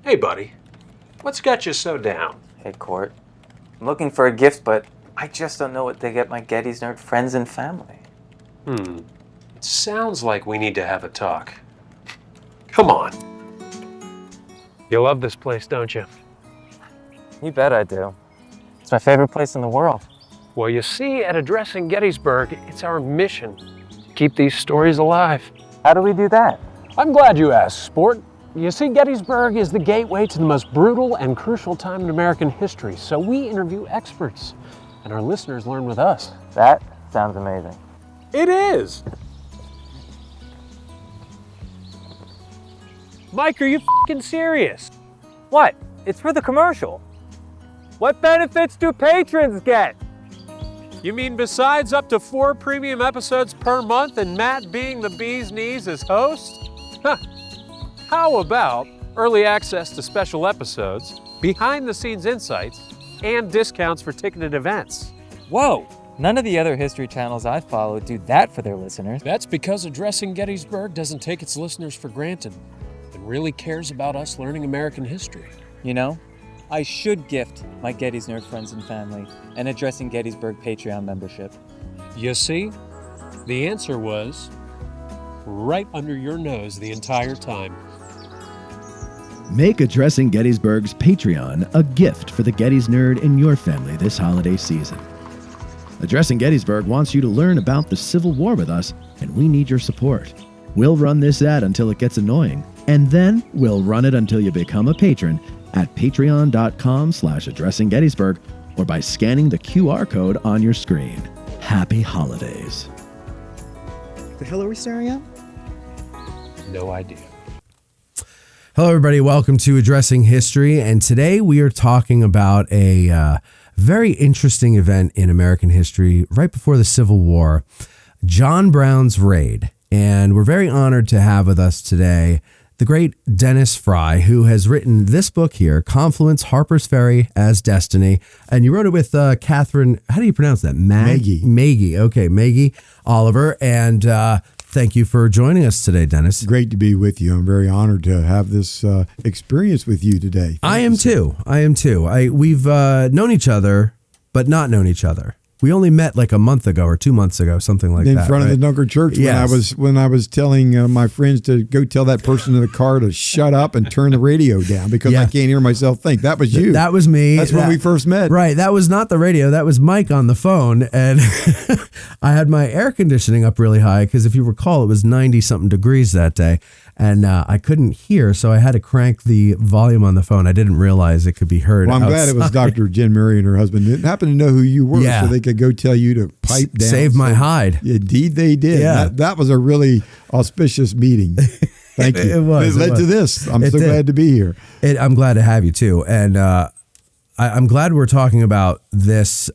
Hey, buddy. What's got you so down? Hey, Court. I'm looking for a gift, but I just don't know what to get my Gettysburg friends and family. It sounds like we need to have a talk. Come on. You love this place, don't you? You bet I do. It's my favorite place in the world. Well, you see, at Addressing Gettysburg, it's our mission to keep these stories alive. How do we do that? I'm glad you asked, Sport. You see, Gettysburg is the gateway to the most brutal and crucial time in American history, so we interview experts, and our listeners learn with us. That sounds amazing. It is! Mike, are you f***ing serious? What? It's for the commercial. What benefits do patrons get? You mean besides up to 4 premium episodes per month and Matt being the bee's knees as host? How about early access to special episodes, behind-the-scenes insights, and discounts for ticketed events? Whoa! None of the other history channels I follow do that for their listeners. That's because Addressing Gettysburg doesn't take its listeners for granted and really cares about us learning American history. You know, I should gift my Getty's Nerd friends and family an Addressing Gettysburg Patreon membership. You see, the answer was right under your nose the entire time. Make Addressing Gettysburg's Patreon a gift for the Getty's Nerd in your family this holiday season. Addressing Gettysburg wants you to learn about the Civil War with us, and we need your support. We'll run this ad until it gets annoying, and then we'll run it until you become a patron at patreon.com/addressinggettysburg or by scanning the QR code on your screen. Happy holidays. The hell are we staring at? No idea. Hello, everybody. Welcome to Addressing History. And today we are talking about a very interesting event in American history right before the Civil War, John Brown's Raid. And we're very honored to have with us today the great Dennis Frye, who has written this book here, Confluence, Harper's Ferry as Destiny. And you wrote it with Catherine, how do you pronounce that? Magi. Magi. Okay, Magi Oliver. And thank you for joining us today, Dennis. Great to be with you. I'm very honored to have this experience with you today. I am too. We've known each other, but not known each other. We only met like a month ago or 2 months ago, something like that. In front of the Dunker Church, Yes. when I was telling my friends to go tell that person in the car to shut up and turn the radio down because I can't hear myself think. That was you. That was me. That's when we first met. Right. That was not the radio. That was Mike on the phone. And I had my air conditioning up really high because if you recall, it was 90-something degrees that day. And I couldn't hear, so I had to crank the volume on the phone. I didn't realize it could be heard. Well, I'm glad it was Dr. Jen Murray and her husband didn't happen to know who you were, so they could go tell you to pipe down. Save my hide. Indeed, they did. Yeah. That was a really auspicious meeting. Thank you. It was. It led to this. I'm so glad to be here. I'm glad to have you too, and I'm glad we're talking about this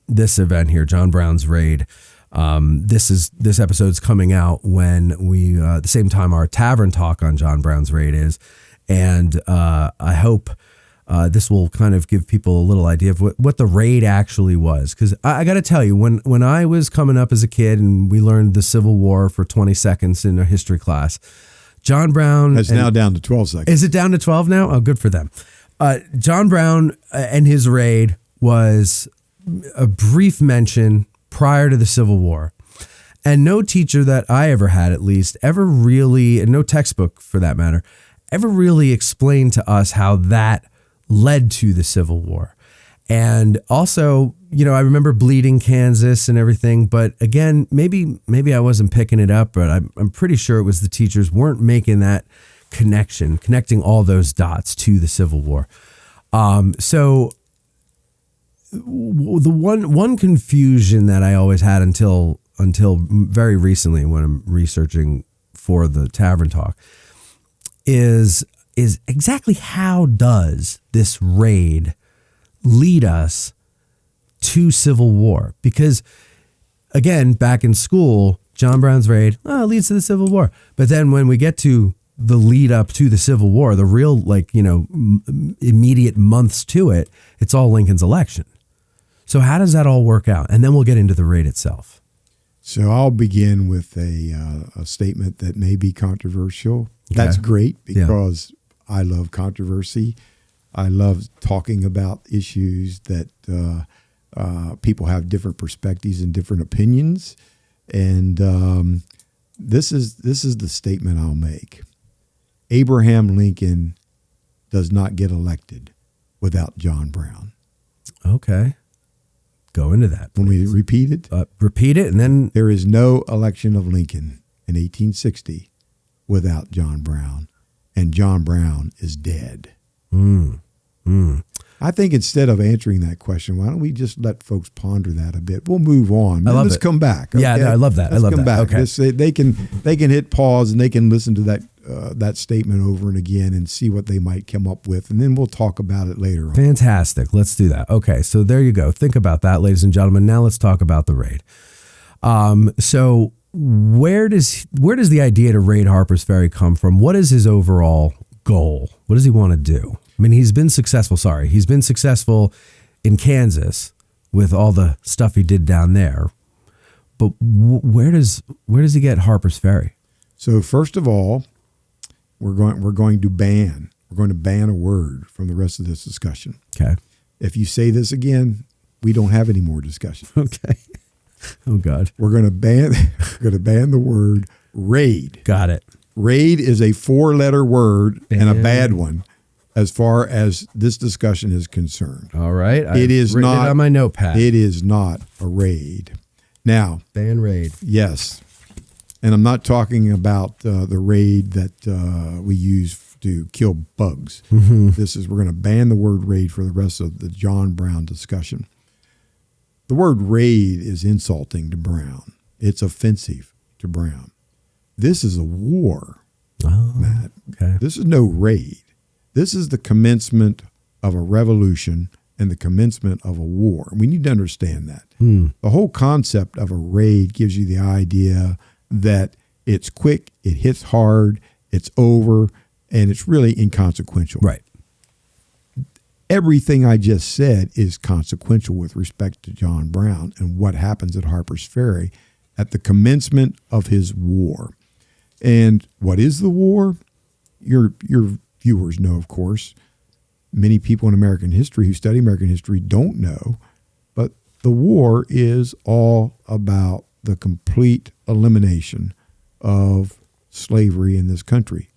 this event here, John Brown's Raid. This episode's coming out when we the same time our Tavern talk on John Brown's Raid is, and I hope this will kind of give people a little idea of what the raid actually was. Because I got to tell you, when I was coming up as a kid and we learned the Civil War for 20 seconds in a history class, John Brown... It's now down to 12 seconds. Is it down to 12 now? Oh, good for them. John Brown and his raid was a brief mention prior to the Civil War. And no teacher that I ever had, at least, ever really, and no textbook for that matter, ever really explained to us how that led to the Civil War. And also, I remember Bleeding Kansas and everything, but again, maybe I wasn't picking it up, but I'm pretty sure it was the teachers weren't making that connecting all those dots to the Civil War. So the one confusion that I always had until very recently when I'm researching for the Tavern talk is exactly how does this raid lead us to Civil War? Because again, back in school, John Brown's Raid leads to the Civil War. But then when we get to the lead up to the Civil War, the real immediate months to it, it's all Lincoln's election. So how does that all work out? And then we'll get into the raid itself. So I'll begin with a statement that may be controversial. Okay. That's great because I love controversy. I love talking about issues that people have different perspectives and different opinions. And this is the statement I'll make. Abraham Lincoln does not get elected without John Brown. Okay. Go into that. When we repeat it? Repeat it, and then... There is no election of Lincoln in 1860 without John Brown. And John Brown is dead. I think instead of answering that question, why don't we just let folks ponder that a bit? We'll move on. Let's come back. Okay? Yeah, no, I love that. Let's come back. Okay. They can hit pause and they can listen to that statement over and again and see what they might come up with, and then we'll talk about it later on. Fantastic. Let's do that. Okay, so there you go. Think about that, ladies and gentlemen. Now let's talk about the raid. So where does the idea to raid Harper's Ferry come from? What is his overall goal? What does he want to do? I mean, he's been successful. He's been successful in Kansas with all the stuff he did down there. But where does he get Harper's Ferry? So first of all, we're going to ban a word from the rest of this discussion. Okay. If you say this again, we don't have any more discussion. Okay. Oh God. We're going to ban the word raid. Got it. Raid is a 4-letter word and a bad one as far as this discussion is concerned. All right. It is not on my notepad. It is not a raid. Now, ban raid. Yes. And I'm not talking about the raid that we use to kill bugs. Mm-hmm. We're going to ban the word raid for the rest of the John Brown discussion. The word raid is insulting to Brown. It's offensive to Brown. This is a war, Matt. Okay. This is no raid. This is the commencement of a revolution and the commencement of a war. We need to understand that. The whole concept of a raid gives you the idea that it's quick, it hits hard, it's over, and it's really inconsequential. Right. Everything I just said is consequential with respect to John Brown and what happens at Harper's Ferry at the commencement of his war. And what is the war? Your viewers know, of course. Many people in American history who study American history don't know, but the war is all about the complete elimination of slavery in this country.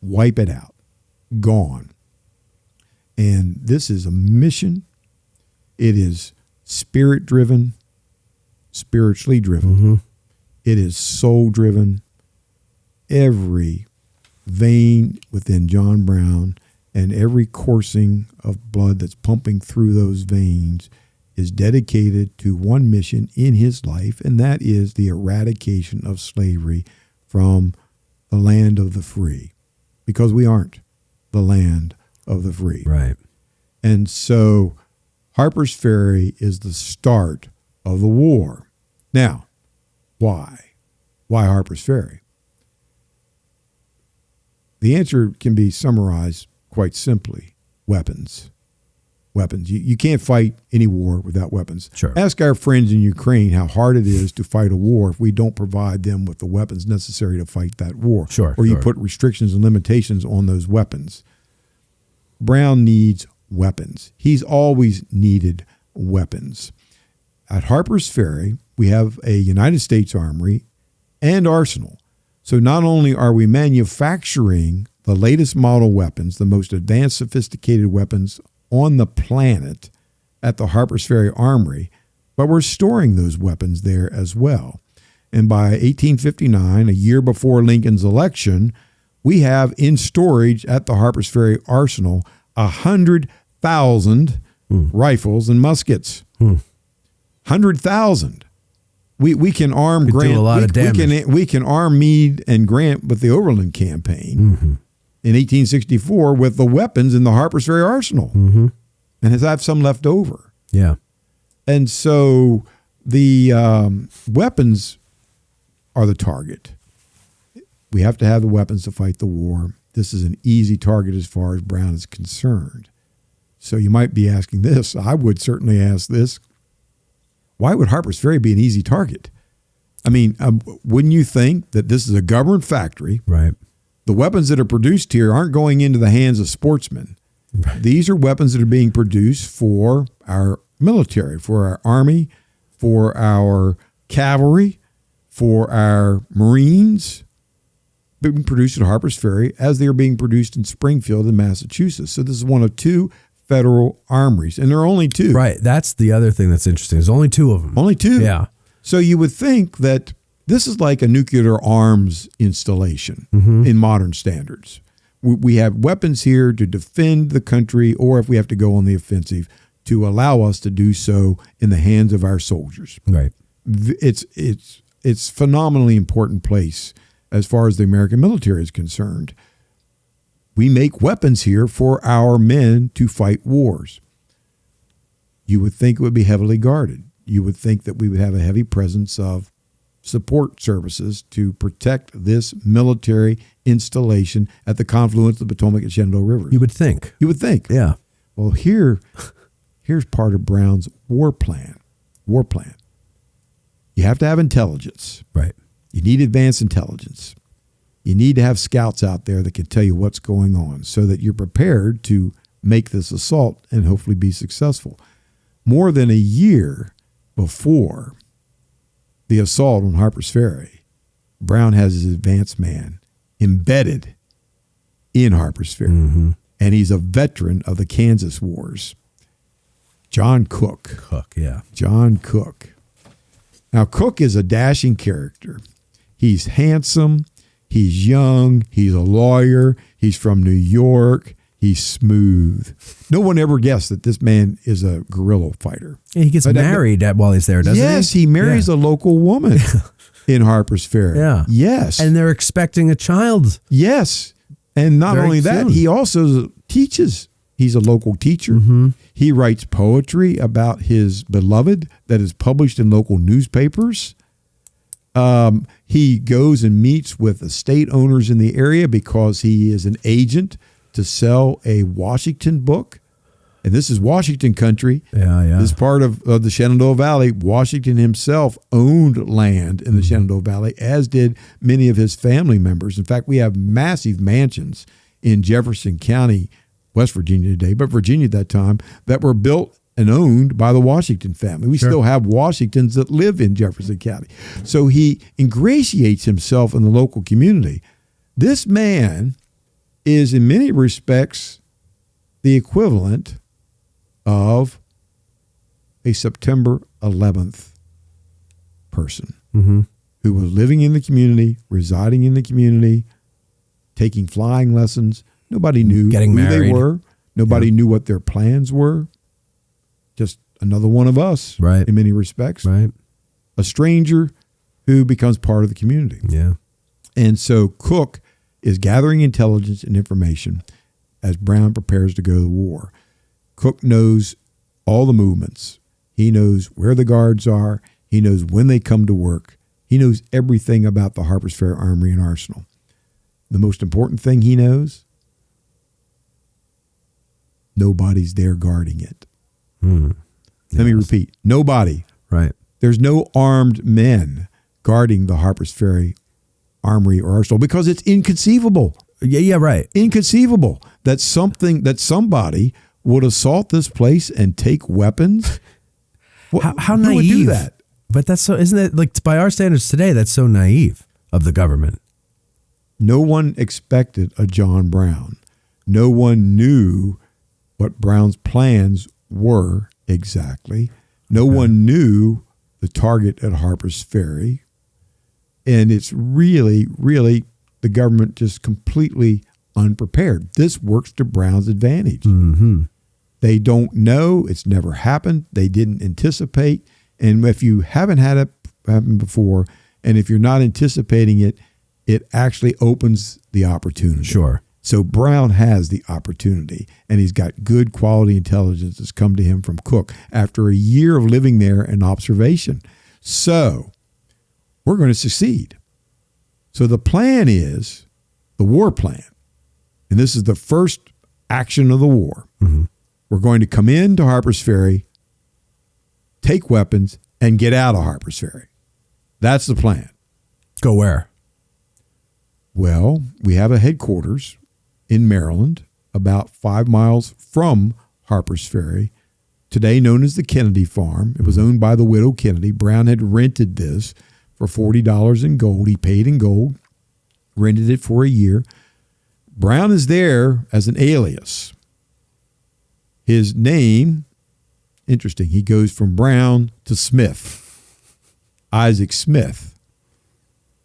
Wipe it out. Gone. And this is a mission. It is spirit-driven, spiritually driven. Mm-hmm. It is soul-driven. Every vein within John Brown and every coursing of blood that's pumping through those veins is dedicated to one mission in his life, and that is the eradication of slavery from the land of the free, because we aren't the land of the free. Right. And so Harper's Ferry is the start of the war. Now, why? Why Harper's Ferry? The answer can be summarized quite simply. Weapons. Weapons. You can't fight any war without weapons. Sure. Ask our friends in Ukraine how hard it is to fight a war if we don't provide them with the weapons necessary to fight that war. Sure. Or you put restrictions and limitations on those weapons. Brown needs weapons. He's always needed weapons. At Harper's Ferry, we have a United States Armory and arsenal. So not only are we manufacturing the latest model weapons, the most advanced, sophisticated weapons on the planet at the Harper's Ferry Armory, but we're storing those weapons there as well. And by 1859, a year before Lincoln's election, we have in storage at the Harper's Ferry Arsenal 100,000 rifles and muskets. 100,000. We can arm Could Grant. do a lot of damage. We can arm Meade and Grant with the Overland Campaign in 1864 with the weapons in the Harper's Ferry Arsenal, and have some left over. Yeah. And so the weapons are the target. We have to have the weapons to fight the war. This is an easy target as far as Brown is concerned. So you might be asking this. I would certainly ask this. Why would Harper's Ferry be an easy target? I mean, wouldn't you think that this is a government factory? Right. The weapons that are produced here aren't going into the hands of sportsmen. These are weapons that are being produced for our military, for our Army, for our cavalry, for our Marines, being produced at Harper's Ferry as they are being produced in Springfield in Massachusetts. So this is one of 2 federal armories, and there are only 2. Right. That's the other thing that's interesting. There's only 2 of them. Only 2. Yeah. So you would think that this is like a nuclear arms installation in modern standards. We have weapons here to defend the country, or if we have to go on the offensive, to allow us to do so in the hands of our soldiers. Right. It's phenomenally important place as far as the American military is concerned. We make weapons here for our men to fight wars. You would think it would be heavily guarded. You would think that we would have a heavy presence of support services to protect this military installation at the confluence of the Potomac and Shenandoah rivers. You would think. You would think. Yeah. Well, here's part of Brown's war plan. War plan. You have to have intelligence. Right. You need advanced intelligence. You need to have scouts out there that can tell you what's going on so that you're prepared to make this assault and hopefully be successful. More than a year before the assault on Harper's Ferry, Brown has his advanced man embedded in Harper's Ferry. And he's a veteran of the Kansas Wars. John Cook. Cook, yeah. John Cook. Now, Cook is a dashing character. He's handsome. He's young. He's a lawyer. He's from New York. He's smooth. No one ever guessed that this man is a guerrilla fighter. He gets married while he's there, doesn't he? Yes, he marries a local woman in Harper's Ferry. Yeah. Yes. And they're expecting a child. Yes. And not Very only that, soon. he also teaches. He's a local teacher. He writes poetry about his beloved that is published in local newspapers. He goes and meets with estate owners in the area because he is an agent to sell a Washington book. And this is Washington country. Yeah. This part of the Shenandoah Valley. Washington himself owned land in the Shenandoah Valley, as did many of his family members. In fact, we have massive mansions in Jefferson County, West Virginia today, but Virginia at that time, that were built and owned by the Washington family. We still have Washingtons that live in Jefferson County. So he ingratiates himself in the local community. This man is in many respects the equivalent of a September 11th person who was living in the community, residing in the community, taking flying lessons. Nobody knew Getting who married. they were. Nobody knew what their plans were. Just another one of us, Right. in many respects. Right. A stranger who becomes part of the community. Yeah. And so Cook is gathering intelligence and information as Brown prepares to go to the war. Cook knows all the movements. He knows where the guards are. He knows when they come to work. He knows everything about the Harper's Ferry Armory and Arsenal. The most important thing he knows, nobody's there guarding it. Let me repeat, nobody. Right. There's no armed men guarding the Harper's Ferry Armory or Arsenal because it's inconceivable. Yeah, right. Inconceivable that somebody would assault this place and take weapons. How who naive would do that? But that's so, isn't it, like, by our standards today, that's so naive of the government. No one expected a John Brown. No one knew what Brown's plans were exactly. No one knew the target at Harper's Ferry. And it's really, really the government just completely unprepared. This works to Brown's advantage. They don't know. It's never happened. They didn't anticipate. And if you haven't had it happen before, and if you're not anticipating it, it actually opens the opportunity. Sure. So Brown has the opportunity, and he's got good quality intelligence that's come to him from Cook after a year of living there and observation. So we're going to succeed. So the plan is the war plan, and this is the first action of the war. We're going to come into Harper's Ferry, take weapons, and get out of Harper's Ferry. That's the plan. Go where? Well, we have a headquarters in Maryland, about 5 miles from Harper's Ferry, today known as the Kennedy Farm. It was owned by the widow Kennedy. Brown had rented this for $40 in gold. He paid in gold, rented it for a year. Brown is there as an alias. His name, interesting, he goes from Brown to Smith, Isaac Smith.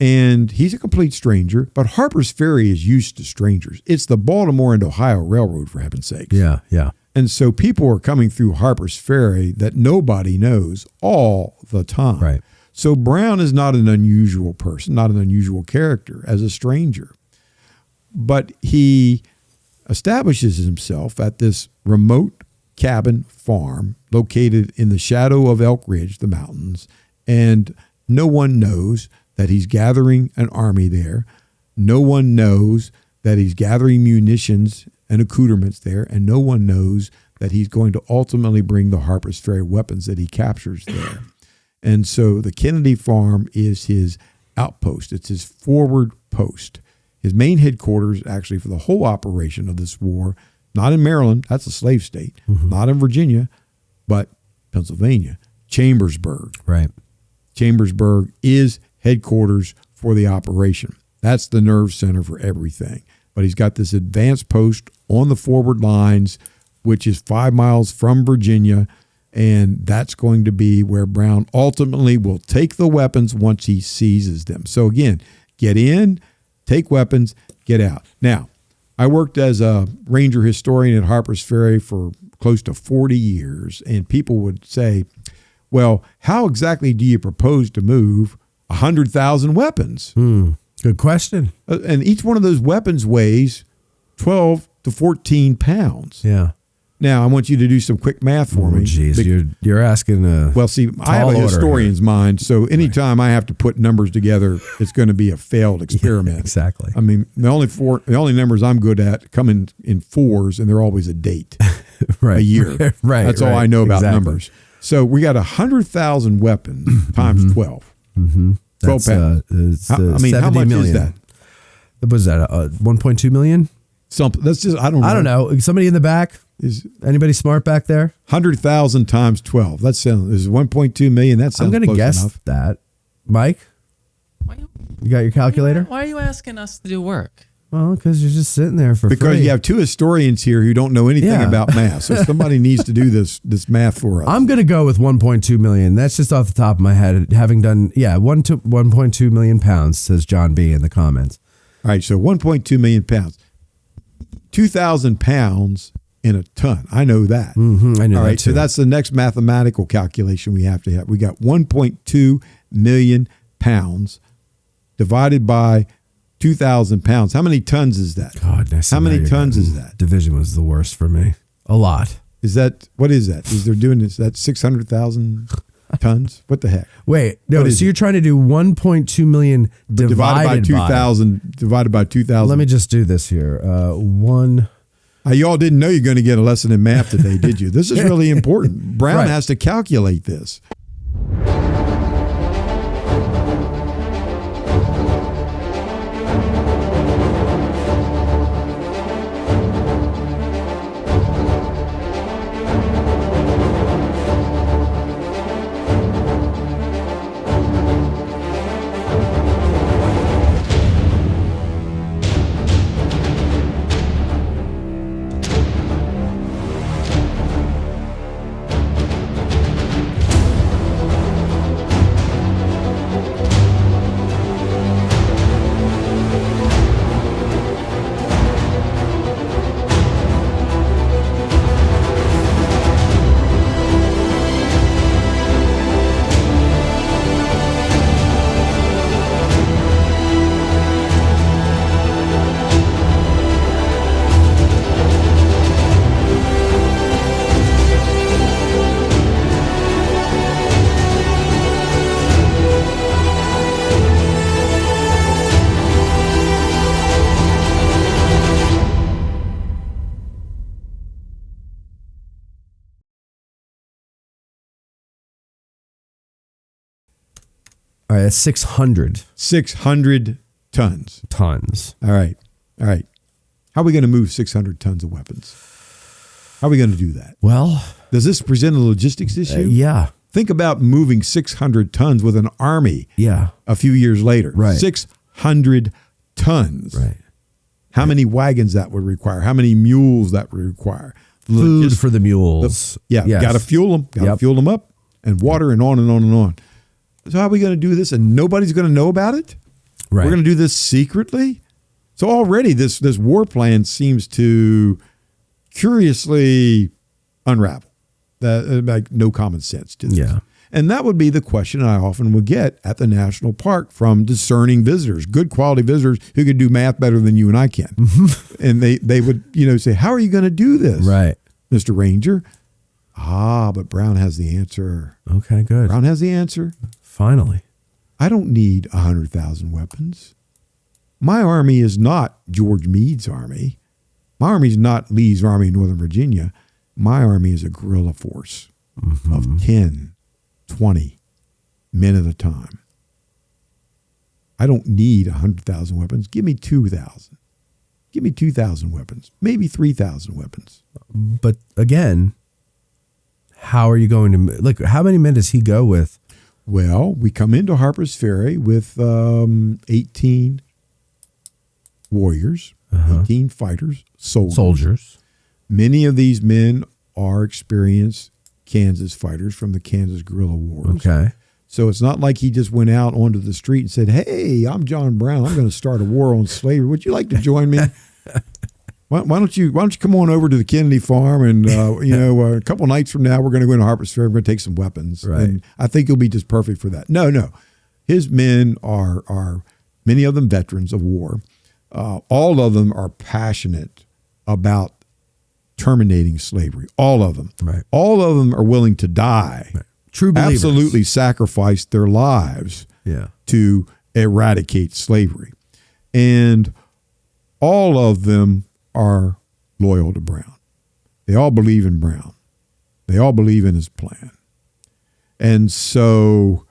And he's a complete stranger, but Harper's Ferry is used to strangers. It's the Baltimore and Ohio Railroad, for heaven's sakes. Yeah, yeah. And so people are coming through Harper's Ferry that nobody knows all the time. Right. So Brown is not an unusual person, not an unusual character as a stranger. But he establishes himself at this remote cabin farm located in the shadow of Elk Ridge, the mountains, and no one knows that he's gathering an army there. No one knows that he's gathering munitions and accoutrements there, and no one knows that he's going to ultimately bring the Harper's Ferry weapons that he captures there. And so the Kennedy Farm is his outpost. It's his forward post. His main headquarters, actually, for the whole operation of this war, not in Maryland, that's a slave state, not in Virginia, but Pennsylvania, Chambersburg. Right. Chambersburg is headquarters for the operation. That's the nerve center for everything. But he's got this advanced post on the forward lines, which is 5 miles from Virginia, and that's going to be where Brown ultimately will take the weapons once he seizes them. So again, get in, take weapons, get out. Now, I worked as a ranger historian at Harper's Ferry for close to 40 years, and people would say, well, how exactly do you propose to move 100,000 weapons? Good question. And each one of those weapons weighs 12 to 14 pounds. Yeah. Now, I want you to do some quick math for me. Jeez, you're asking a Well, see, I have a order historian's mind, so anytime I have to put numbers together, it's going to be a failed experiment. Yeah, exactly. I mean, the only numbers I'm good at come in fours, and they're always a date, right. a year. Right. That's all I know about numbers. So we got 100,000 weapons times 12. 12 pounds. How much million. is that? What was that? 1.2 million? Something. That's just, I don't know. I don't know. Somebody in the back? Is Anybody smart back there? 100,000 times 12. That sounds, is 1.2 million. That sounds I'm going to close guess enough. that. Mike? You got your calculator? Why are you asking us to do work? Well, because you're just sitting there for Because free. you have two historians here who don't know anything about math. So somebody needs to do this math for us. I'm going to go with 1.2 million. That's just off the top of my head. Having done, 1.2 million pounds, says John B. in the comments. All right, so 1.2 million pounds. 2,000 pounds in a ton. I know that. I know All that right, too. so that's the next mathematical calculation we have to have. We got 1.2 million pounds divided by 2,000 pounds. How many tons is that? God, how many tons is that? Division was the worst for me. A lot. Is that, what is that? Is they're doing this, that's 600,000 tons? What the heck? Wait, no, so you're trying to do 1.2 million divided by 2,000, divided by 2,000. Let me just do this here. Y'all didn't know you're going to get a lesson in math today, did you? This is really important. Brown has to calculate this. All right, that's 600. 600 Tons. Tons. All right. How are we going to move 600 tons of weapons? How are we going to do that? Well, Does this present a logistics issue? yeah. Think about moving 600 tons with an army Yeah. a few years later. Right. 600 tons. Right. How many wagons that would require? How many mules that would require? Food for the mules. Yeah, Yes. got to fuel them. Got to Yep. fuel them up, and water, and on and on and on. So how are we going to do this, and nobody's going to know about it? Right. We're going to do this secretly. So already this war plan seems to curiously unravel. That like no common sense to this. Yeah. And that would be the question I often would get at the national park from discerning visitors, good quality visitors who could do math better than you and I can. And they would, say, how are you going to do this? Right. Mr. Ranger? But Brown has the answer. Okay, good. Brown has the answer. Finally. I don't need 100,000 weapons. My army is not George Meade's army. My army is not Lee's army in Northern Virginia. My army is a guerrilla force of 10, 20 men at a time. I don't need 100,000 weapons. Give me 2,000. Give me 2,000 weapons, maybe 3,000 weapons. But again, how are you going to, how many men does he go with? Well, we come into Harper's Ferry with 18 warriors, 18 fighters, soldiers. Many of these men are experienced Kansas fighters from the Kansas guerrilla wars. Okay. So it's not like he just went out onto the street and said, "Hey, I'm John Brown. I'm going to start a war on slavery. Would you like to join me? Why don't you come on over to the Kennedy farm and a couple nights from now we're going to go into Harper's Ferry. We're going to take some weapons. Right. And I think you'll be just perfect for that." No. His men are many of them veterans of war. All of them are passionate about terminating slavery. All of them. Right. All of them are willing to die. Right. True believers. Absolutely sacrifice their lives to eradicate slavery. And all of them are loyal to Brown. They all believe in Brown. They all believe in his plan. And so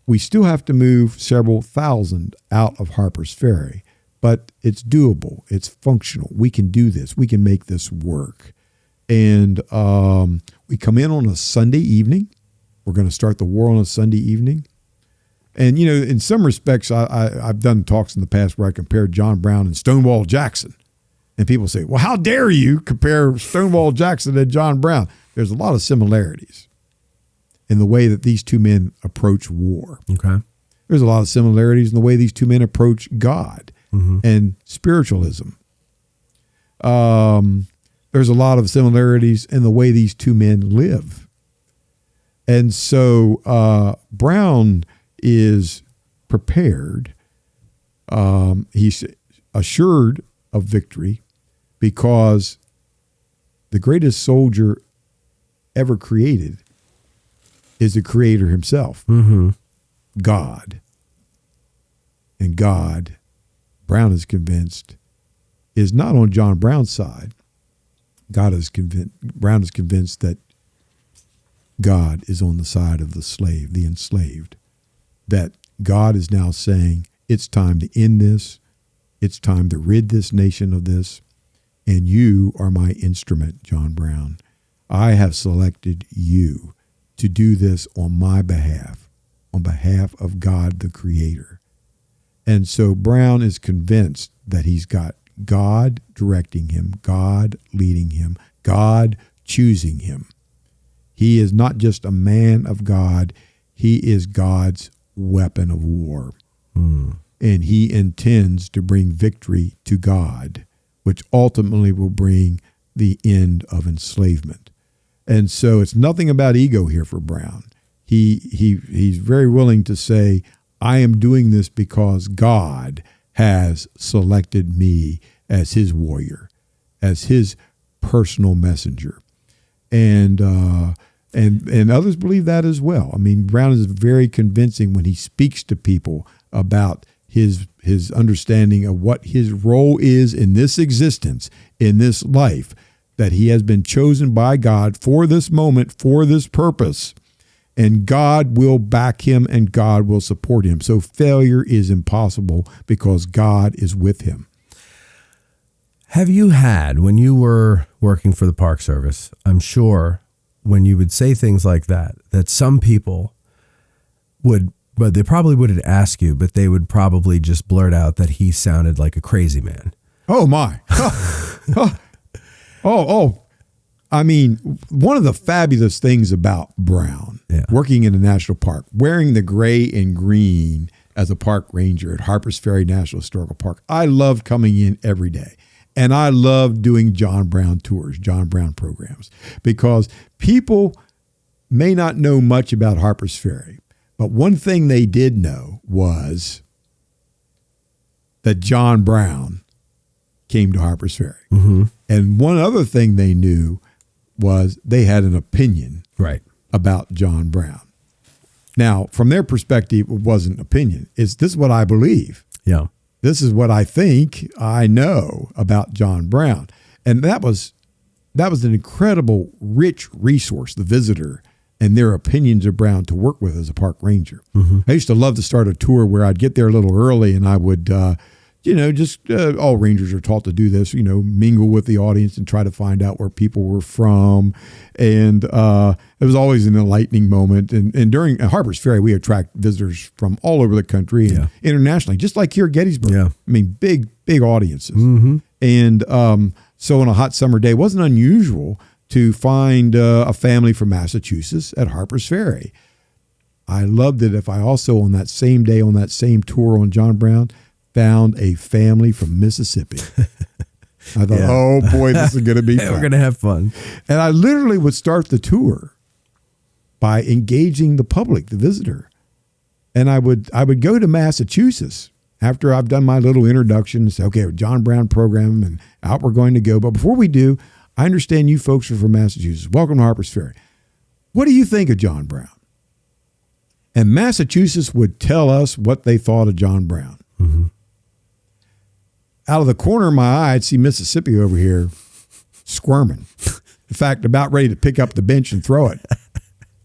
we still have to move several thousand out of Harper's Ferry, but it's doable. It's functional. We can do this. We can make this work. And we come in on a Sunday evening. We're going to start the war on a Sunday evening. And, in some respects, I've done talks in the past where I compared John Brown and Stonewall Jackson. And people say, well, how dare you compare Stonewall Jackson and John Brown? There's a lot of similarities in the way that these two men approach war. Okay. There's a lot of similarities in the way these two men approach God and spiritualism. There's a lot of similarities in the way these two men live. And so Brown is prepared. He's assured of victory because the greatest soldier ever created is the creator himself, God. And God, Brown is convinced, is not on John Brown's side. Brown is convinced that God is on the side of the slave, the enslaved. That God is now saying, it's time to end this. It's time to rid this nation of this. And you are my instrument, John Brown. I have selected you to do this on my behalf, on behalf of God, the Creator. And so Brown is convinced that he's got God directing him, God leading him, God choosing him. He is not just a man of God, he is God's weapon of war. And he intends to bring victory to God, which ultimately will bring the end of enslavement. And so it's nothing about ego here for Brown. He's very willing to say, I am doing this because God has selected me as his warrior, as his personal messenger. And others believe that as well. I mean, Brown is very convincing when he speaks to people about his understanding of what his role is in this existence, in this life, that he has been chosen by God for this moment, for this purpose. and God will back him and God will support him. So failure is impossible because God is with him. Have you had, when you were working for the Park Service, I'm sure when you would say things like that some people would, but they probably wouldn't ask you, but they would probably just blurt out that he sounded like a crazy man. Oh my. I mean, one of the fabulous things about Brown, working in a national park, wearing the gray and green as a park ranger at Harpers Ferry National Historical Park, I loved coming in every day. And I loved doing John Brown tours, John Brown programs, because people may not know much about Harpers Ferry, but one thing they did know was that John Brown came to Harpers Ferry. Mm-hmm. And one other thing they knew was they had an opinion about John Brown. Now, from their perspective, it wasn't an opinion. This is what I believe. Yeah. This is what I think I know about John Brown. And that was an incredible, rich resource, the visitor and their opinions of Brown to work with as a park ranger. Mm-hmm. I used to love to start a tour where I'd get there a little early and I would, all rangers are taught to do this, mingle with the audience and try to find out where people were from. And it was always an enlightening moment. And during Harpers Ferry, we attract visitors from all over the country and internationally, just like here at Gettysburg. Yeah. I mean, big audiences. Mm-hmm. And so on a hot summer day, it wasn't unusual to find a family from Massachusetts at Harpers Ferry. I loved it if I also, on that same day, on that same tour on John Brown, found a family from Mississippi. I thought, oh boy, this is going to be fun. We're going to have fun. And I literally would start the tour by engaging the public, the visitor. And I would go to Massachusetts after I've done my little introduction and say, okay, John Brown program and out we're going to go. But before we do, I understand you folks are from Massachusetts. Welcome to Harpers Ferry. What do you think of John Brown? And Massachusetts would tell us what they thought of John Brown. Mm-hmm. Out of the corner of my eye, I'd see Mississippi over here squirming. In fact, about ready to pick up the bench and throw it.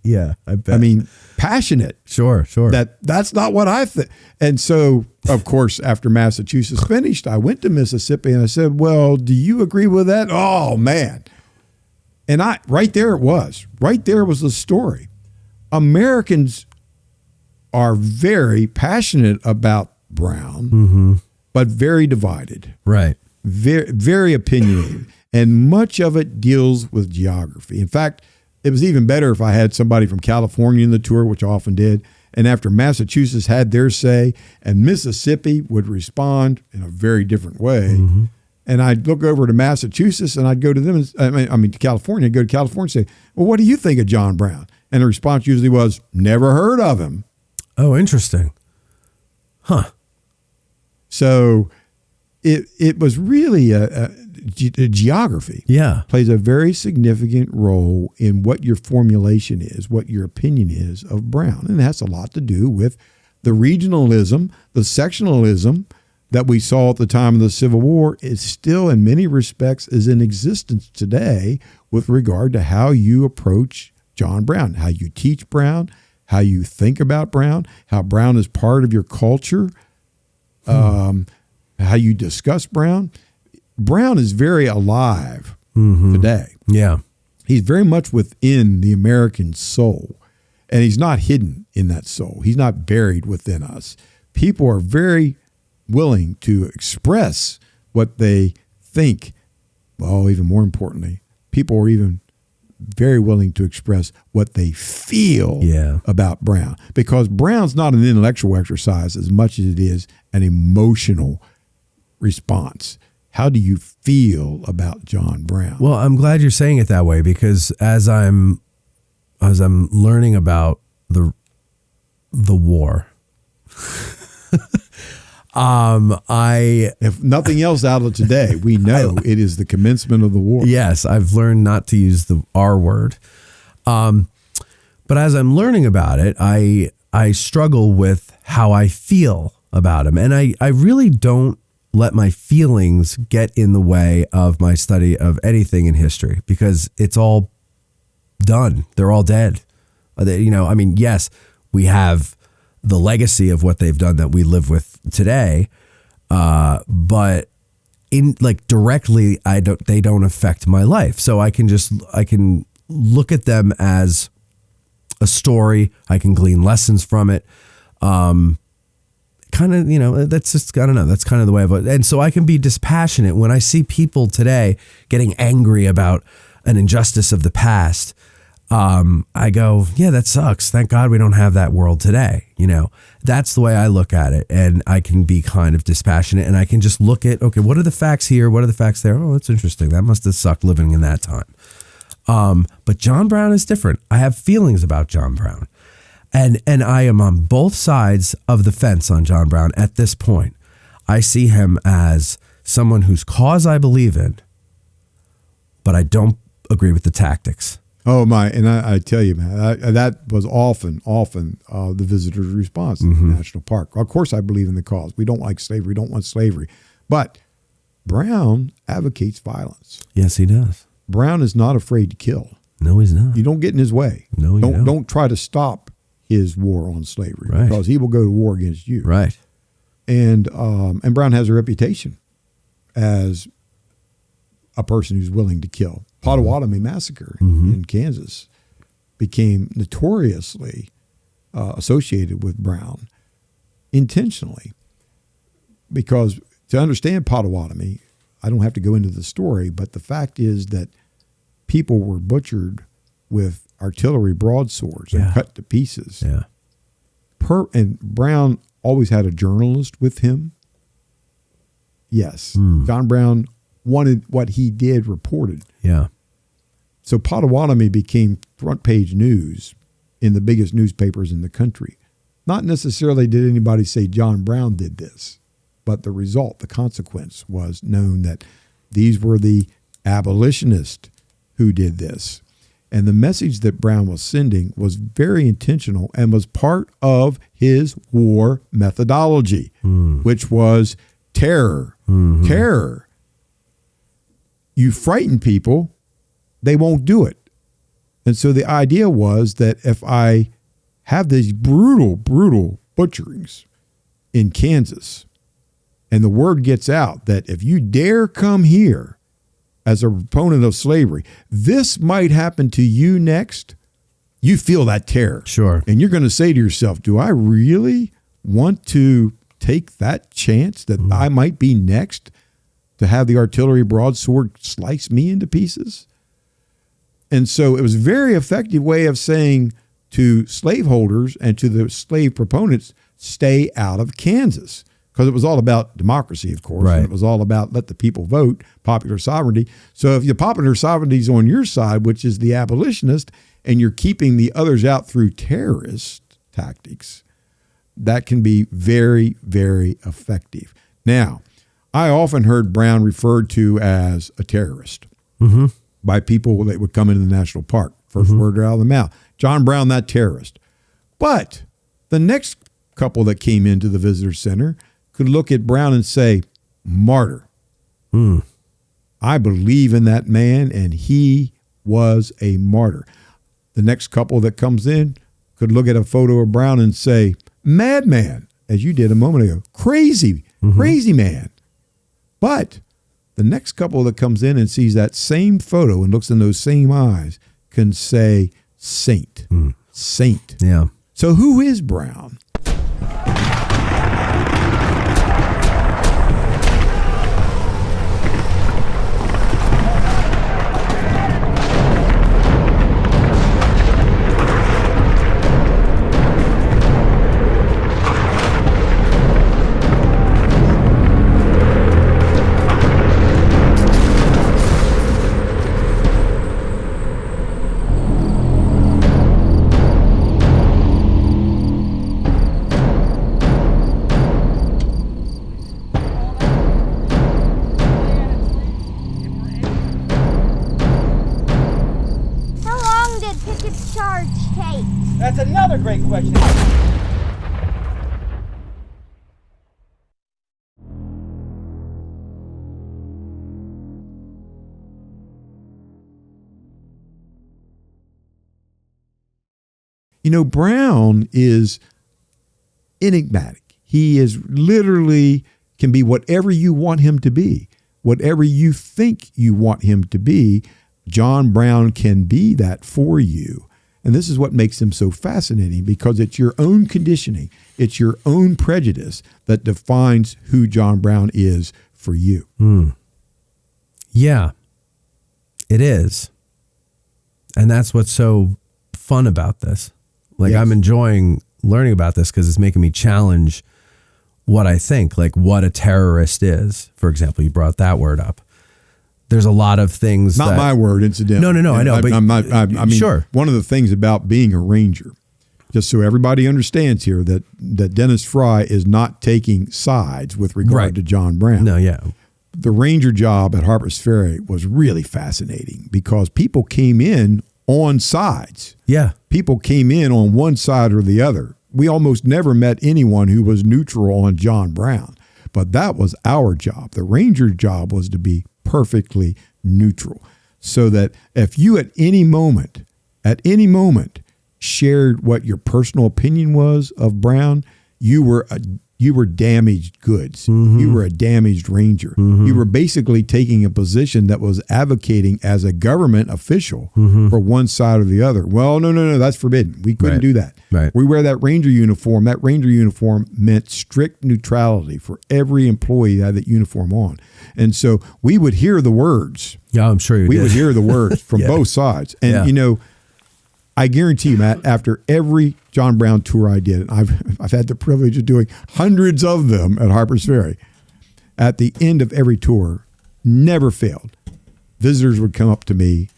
Yeah, I bet. I mean, passionate. Sure. That's not what I think. And so, of course, after Massachusetts finished, I went to Mississippi and I said, well, do you agree with that? Oh, man. And right there it was. Right there was the story. Americans are very passionate about Brown, mm-hmm. but very divided. Right. Very, very opinionated. And much of it deals with geography. In fact, it was even better if I had somebody from California in the tour, which I often did. And after Massachusetts had their say, and Mississippi would respond in a very different way. Mm-hmm. And I'd look over to Massachusetts and I'd go to them, to California, I'd go to California and say, well, what do you think of John Brown? And the response usually was, never heard of him. Oh, interesting. Huh. So it was really a geography. Yeah. Plays a very significant role in what your formulation is, what your opinion is of Brown. And it has a lot to do with the regionalism, the sectionalism that we saw at the time of the Civil War is still in many respects is in existence today with regard to how you approach John Brown, how you teach Brown, how you think about Brown, how Brown is part of your culture, how you discuss Brown. Brown is very alive today. Yeah. He's very much within the American soul, and he's not hidden in that soul. He's not buried within us. People are very willing to express what they think. Well, even more importantly, people are even very willing to express what they feel about Brown, because Brown's not an intellectual exercise as much as it is an emotional response. How do you feel about John Brown? Well, I'm glad you're saying it that way, because as I'm learning about the war, if nothing else out of today, we know it is the commencement of the war. Yes, I've learned not to use the R word. But as I'm learning about it, I struggle with how I feel about him. And I really don't let my feelings get in the way of my study of anything in history, because it's all done. They're all dead. I mean, yes, we have the legacy of what they've done that we live with today, but in like directly, they don't affect my life. So I can look at them as a story. I can glean lessons from it. Kind of, that's just, I don't know, that's kind of the way of it. And so I can be dispassionate when I see people today getting angry about an injustice of the past. I go, yeah, that sucks. Thank God we don't have that world today. That's the way I look at it. And I can be kind of dispassionate, and I can just look at, okay, what are the facts here? What are the facts there? Oh, that's interesting. That must have sucked living in that time. But John Brown is different. I have feelings about John Brown. And I am on both sides of the fence on John Brown at this point. I see him as someone whose cause I believe in, but I don't agree with the tactics. Oh my! And I tell you, man, that was often the visitor's response in the national park. Of course, I believe in the cause. We don't like slavery. Don't want slavery. But Brown advocates violence. Yes, he does. Brown is not afraid to kill. No, he's not. You don't get in his way. No, you don't. Don't try to stop his war on slavery, right, because he will go to war against you. Right. And Brown has a reputation as a person who's willing to kill. Potawatomi massacre in Kansas became notoriously associated with Brown intentionally, because to understand Potawatomi, I don't have to go into the story, but the fact is that people were butchered with artillery broadswords and cut to pieces. Yeah. And Brown always had a journalist with him. Yes. John Brown wanted what he did reported. Yeah. So Potawatomi became front page news in the biggest newspapers in the country. Not necessarily did anybody say John Brown did this, but the result, the consequence was known that these were the abolitionists who did this. And the message that Brown was sending was very intentional and was part of his war methodology, which was terror. Terror. You frighten people, they won't do it. And so the idea was that if I have these brutal butcherings in Kansas, and the word gets out that if you dare come here as a proponent of slavery, this might happen to you next. You feel that terror. Sure. And you're going to say to yourself, do I really want to take that chance that I might be next to have the artillery broadsword slice me into pieces? And so it was a very effective way of saying to slaveholders and to the slave proponents, stay out of Kansas. Because it was all about democracy, of course. Right. And it was all about let the people vote, popular sovereignty. So if your popular sovereignty is on your side, which is the abolitionist, and you're keeping the others out through terrorist tactics, that can be very, very effective. Now, I often heard Brown referred to as a terrorist by people that would come into the national park. First word out of the mouth. John Brown, that terrorist. But the next couple that came into the visitor center could look at Brown and say, martyr. I believe in that man, and he was a martyr. The next couple that comes in could look at a photo of Brown and say, madman, as you did a moment ago. Crazy man. But the next couple that comes in and sees that same photo and looks in those same eyes can say, saint. Saint. Yeah. So who is Brown? How long did Pickett's charge take? That's another great question. Brown is enigmatic. He is literally can be whatever you want him to be. Whatever you think you want him to be, John Brown can be that for you. And this is what makes him so fascinating, because it's your own conditioning. It's your own prejudice that defines who John Brown is for you. Yeah, it is. And that's what's so fun about this. Like, Yes. I'm enjoying learning about this because it's making me challenge what I think, like what a terrorist is. For example, you brought that word up. There's a lot of things. Not that, my word, incidentally. No, I know. But I mean, sure. One of the things about being a ranger, just so everybody understands here, that Dennis Frye is not taking sides with regard Right. to John Brown. No, yeah. The ranger job at Harper's Ferry was really fascinating because people came in on sides. Yeah. People came in on one side or the other. We almost never met anyone who was neutral on John Brown, but that was our job. The ranger job was to be perfectly neutral, so that if you at any moment shared what your personal opinion was of Brown, you were damaged goods. You were a damaged ranger. You were basically taking a position that was advocating as a government official for one side or the other. Well, no, that's forbidden. We couldn't Right. do that. Right. We wear that ranger uniform. That ranger uniform meant strict neutrality for every employee that had that uniform on. And so we would hear the words. Yeah, I'm sure you We did. would hear the words from Yeah. both sides. And, Yeah. I guarantee you, Matt, after every John Brown tour I did, and I've had the privilege of doing hundreds of them at Harper's Ferry, at the end of every tour, never failed, visitors would come up to me,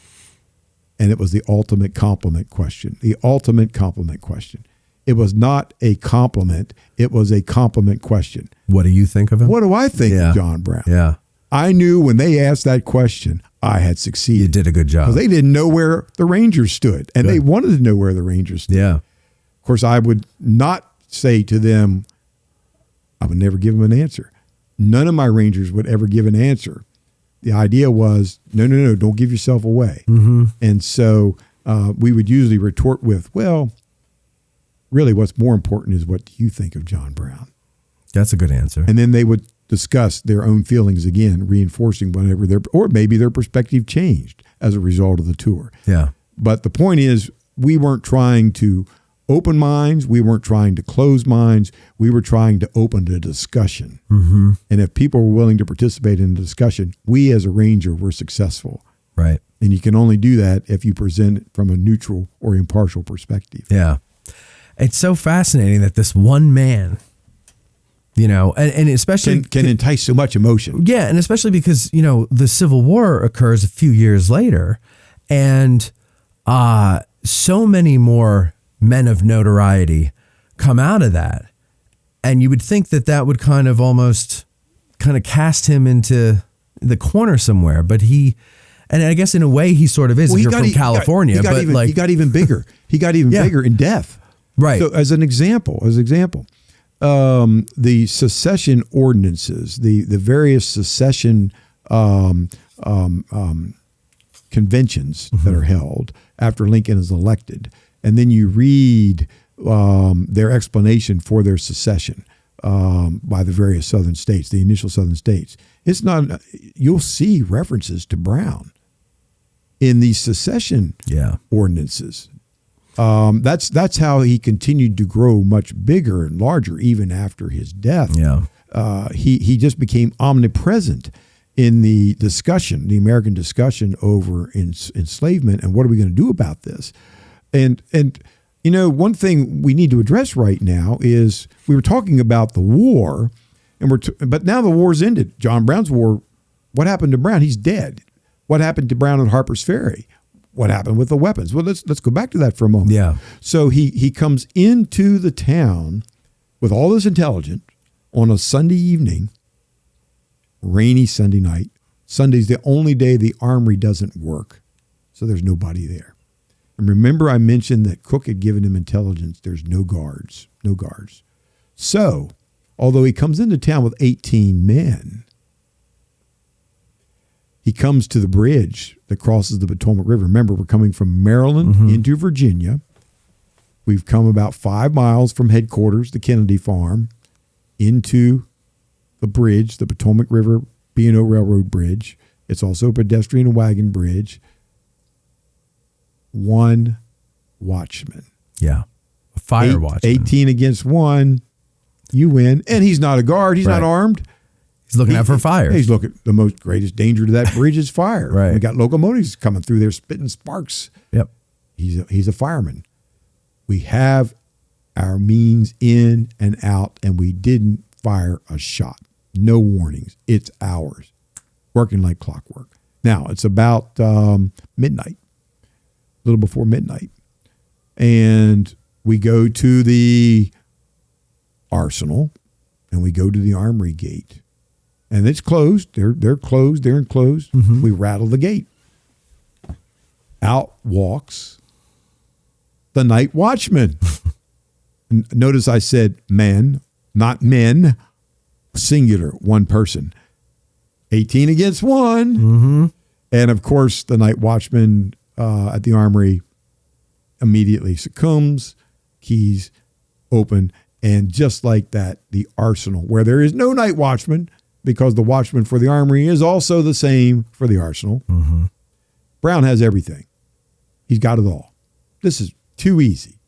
and it was the ultimate compliment question. The ultimate compliment question. It was not a compliment. It was a compliment question. What do you think of him? What do I think Yeah. of John Brown? Yeah. I knew when they asked that question, I had succeeded. You did a good job. Because they didn't know where the Rangers stood, and they Good. wanted to know where the Rangers stood. Yeah. Of course, I would not say to them, I would never give them an answer. None of my Rangers would ever give an answer. The idea was, no, don't give yourself away. And so we would usually retort with, well, really what's more important is, what do you think of John Brown? That's a good answer. And then they would discuss their own feelings again, reinforcing whatever or maybe their perspective changed as a result of the tour. Yeah. But the point is, we weren't trying to open minds. We weren't trying to close minds. We were trying to open the discussion. And if people were willing to participate in the discussion, we as a ranger were successful. Right. And you can only do that if you present it from a neutral or impartial perspective. Yeah. It's so fascinating that this one man, and especially Can entice so much emotion. Yeah, and especially because, the Civil War occurs a few years later, and so many more men of notoriety come out of that. And you would think that would kind of cast him into the corner somewhere, but and I guess in a way he sort of is, if you're from California. He got even bigger. He got even bigger in death. Right. So as an example, the secession ordinances, the various secession conventions that are held after Lincoln is elected, and then you read their explanation for their secession by the various southern states, the initial southern states. It's not. You'll see references to Brown in these secession ordinances. That's how he continued to grow much bigger and larger even after his death. Yeah. He just became omnipresent in the discussion, the American discussion over enslavement and what are we going to do about this? And one thing we need to address right now is we were talking about the war, but now the war's ended. John Brown's war. What happened to Brown? He's dead. What happened to Brown at Harper's Ferry? What happened with the weapons? Well, let's go back to that for a moment. Yeah. So he comes into the town with all this intelligence on a Sunday evening, rainy Sunday night. Sunday's the only day the armory doesn't work, so there's nobody there. And remember, I mentioned that Cook had given him intelligence. There's no guards. So, although he comes into town with 18 men, he comes to the bridge that crosses the Potomac River. Remember, we're coming from Maryland into Virginia. We've come about 5 miles from headquarters, the Kennedy Farm, into the bridge, the Potomac River B&O Railroad Bridge. It's also a pedestrian wagon bridge. 1 watchman. Yeah. A fire watchman. 18 against 1. You win. And he's not a guard. He's not armed. He's looking out for fire. He's looking. The most greatest danger to that bridge is fire. Right. We got locomotives coming through there spitting sparks. Yep. He's a fireman. We have our means in and out, and we didn't fire a shot. No warnings. It's ours. Working like clockwork. Now, it's about midnight, a little before midnight. And we go to the arsenal, and we go to the armory gate. And it's closed. They're closed. They're enclosed. Mm-hmm. We rattle the gate. Out walks the night watchman. Notice I said men, not men. Singular, one person. 18 against 1. Mm-hmm. And of course, the night watchman at the armory immediately succumbs. Keys open. And just like that, the arsenal, where there is no night watchman, because the watchman for the armory is also the same for the arsenal. Mm-hmm. Brown has everything. He's got it all. This is too easy.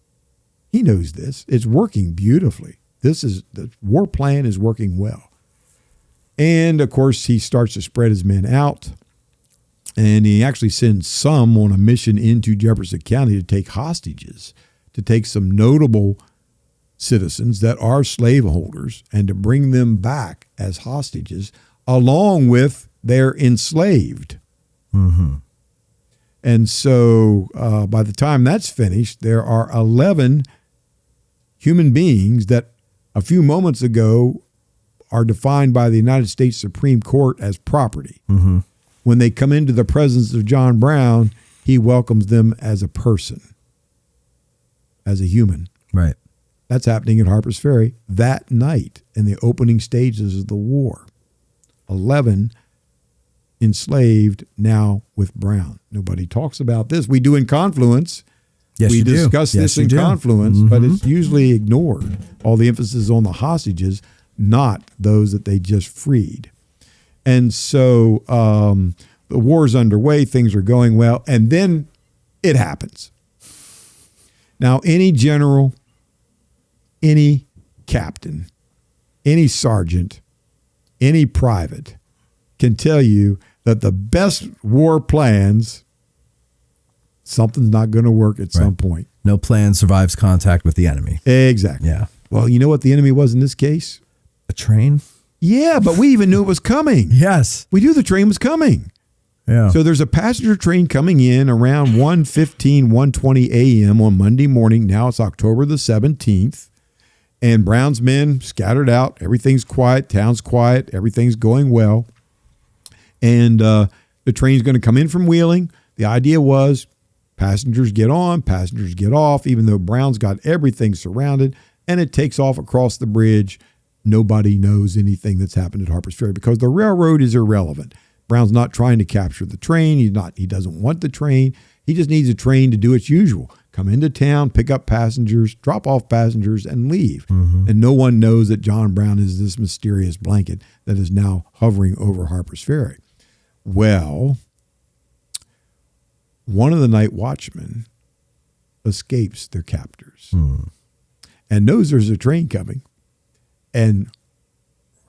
He knows this. It's working beautifully. The war plan is working well. And of course, he starts to spread his men out. And he actually sends some on a mission into Jefferson County to take hostages, to take some notable citizens that are slaveholders and to bring them back as hostages along with their enslaved. Mm-hmm. And so by the time that's finished, there are 11 human beings that a few moments ago are defined by the United States Supreme Court as property. Mm-hmm. When they come into the presence of John Brown, he welcomes them as a person, as a human. Right. That's happening at Harper's Ferry that night in the opening stages of the war. 11 enslaved now with Brown. Nobody talks about this. We do in Confluence. Yes, we you do. discuss Yes, this you in do. Confluence, Mm-hmm. but it's usually ignored. All the emphasis on the hostages, not those that they just freed. And so the war's underway. Things are going well. And then it happens. Now, any general, any captain, any sergeant, any private can tell you that the best war plans, something's not going to work at some point. No plan survives contact with the enemy. Exactly. Yeah. Well, you know what the enemy was in this case? A train? Yeah, but we even knew it was coming. Yes. We knew the train was coming. Yeah. So there's a passenger train coming in around 1:15, 1:20 a.m. on Monday morning. Now it's October the 17th. And Brown's men scattered out. Everything's quiet. Town's quiet. Everything's going well. And the train's going to come in from Wheeling. The idea was passengers get on, passengers get off, even though Brown's got everything surrounded. And it takes off across the bridge. Nobody knows anything that's happened at Harper's Ferry because the railroad is irrelevant. Brown's not trying to capture the train. He doesn't want the train. He just needs a train to do its usual. Come into town, pick up passengers, drop off passengers, and leave. Mm-hmm. And no one knows that John Brown is this mysterious blanket that is now hovering over Harper's Ferry. Well, one of the night watchmen escapes their captors and knows there's a train coming and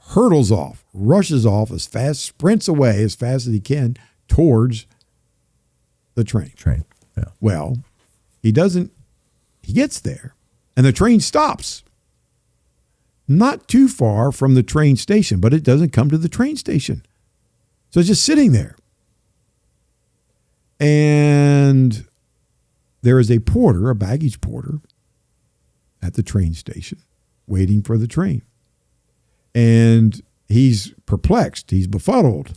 hurdles off, rushes off as fast, sprints away as fast as he can towards the train. Yeah. Well, he gets there and the train stops. Not too far from the train station, but it doesn't come to the train station. So it's just sitting there. And there is a porter, a baggage porter, at the train station waiting for the train. And he's perplexed. He's befuddled.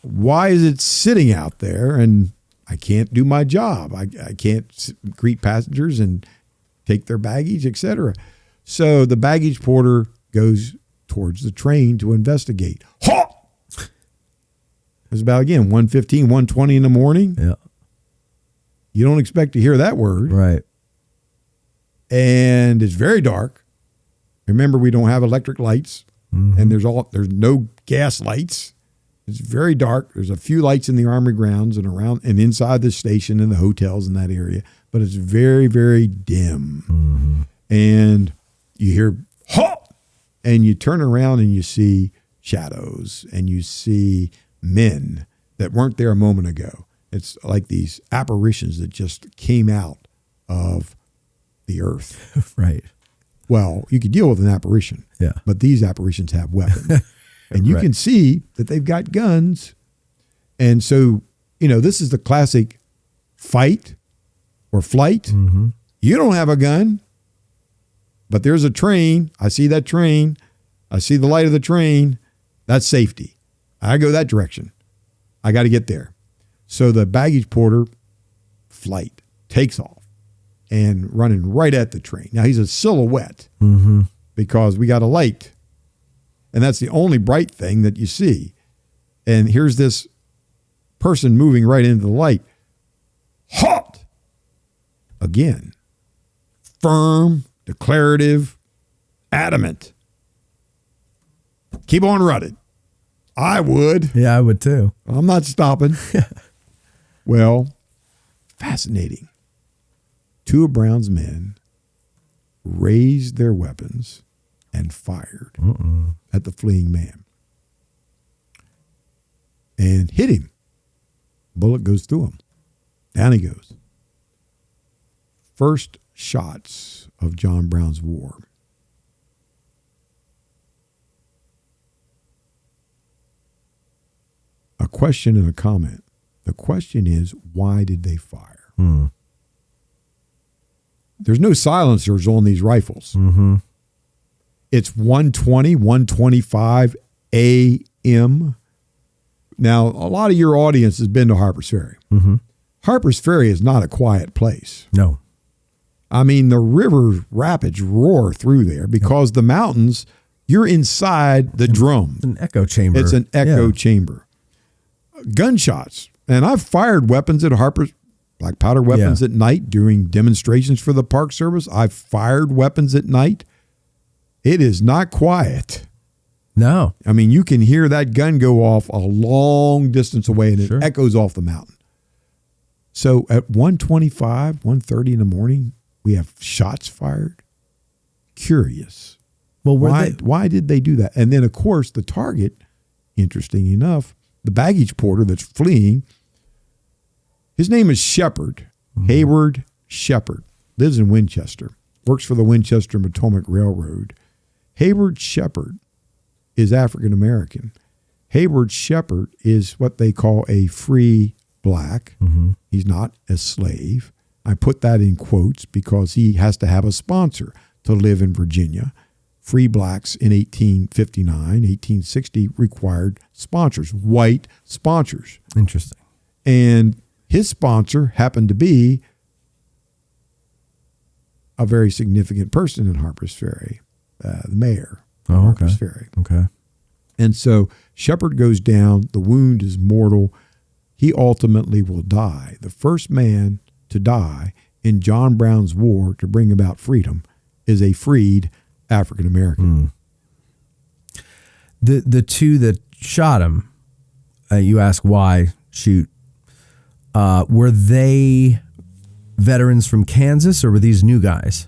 Why is it sitting out there and I can't do my job? I can't greet passengers and take their baggage, etc. So the baggage porter goes towards the train to investigate. Ha! It was about, again, 1:15, 1:20 in the morning. Yeah. You don't expect to hear that word. Right. and it's very dark. Remember, we don't have electric lights, and there's no gas lights. It's very dark. There's a few lights in the Army grounds and around and inside the station and the hotels in that area, but it's very, very dim. And you hear halt, and you turn around and you see shadows, and you see men that weren't there a moment ago. It's like these apparitions that just came out of the earth. Right. Well, you could deal with an apparition, but these apparitions have weapons. And you can see that they've got guns. And so, this is the classic fight or flight. You don't have a gun, but there's a train. I see that train. I see the light of the train. That's safety. I go that direction. I got to get there. So the baggage porter flight takes off and running right at the train. Now he's a silhouette because we got a light. And that's the only bright thing that you see. And here's this person moving right into the light. Halt! Again. Firm, declarative, adamant. Keep on running. I would. Yeah, I would too. I'm not stopping. Well, fascinating. Two of Brown's men raised their weapons and fired at the fleeing man and hit him. Bullet goes through him. Down he goes. First shots of John Brown's war. A question and a comment. The question is, why did they fire? There's no silencers on these rifles. It's 1:20, 1:25 a.m. Now, a lot of your audience has been to Harper's Ferry. Harper's Ferry is not a quiet place. No. I mean, the river rapids roar through there because the mountains, you're inside the drum. It's an echo chamber. It's an echo chamber. Gunshots. And I've fired weapons at Harper's, like powder weapons at night during demonstrations for the Park Service. I've fired weapons at night. It is not quiet. No. I mean, you can hear that gun go off a long distance away, and it echoes off the mountain. So at 1:25, 1:30 in the morning, we have shots fired. Curious. Well, why did they do that? And then, of course, the target, interesting enough, the baggage porter that's fleeing, his name is Shepard, Hayward Shepard, lives in Winchester, works for the Winchester and Potomac Railroad. Hayward Shepard is African American. Hayward Shepard is what they call a free black. He's not a slave. I put that in quotes because he has to have a sponsor to live in Virginia. Free blacks in 1859, 1860 required sponsors, white sponsors. Interesting. And his sponsor happened to be a very significant person in Harper's Ferry, the mayor of Harper's Ferry. Okay. And so Shepard goes down. The wound is mortal. He ultimately will die. The first man to die in John Brown's war to bring about freedom is a freed African American. The two that shot him, you ask why shoot, were they veterans from Kansas or were these new guys?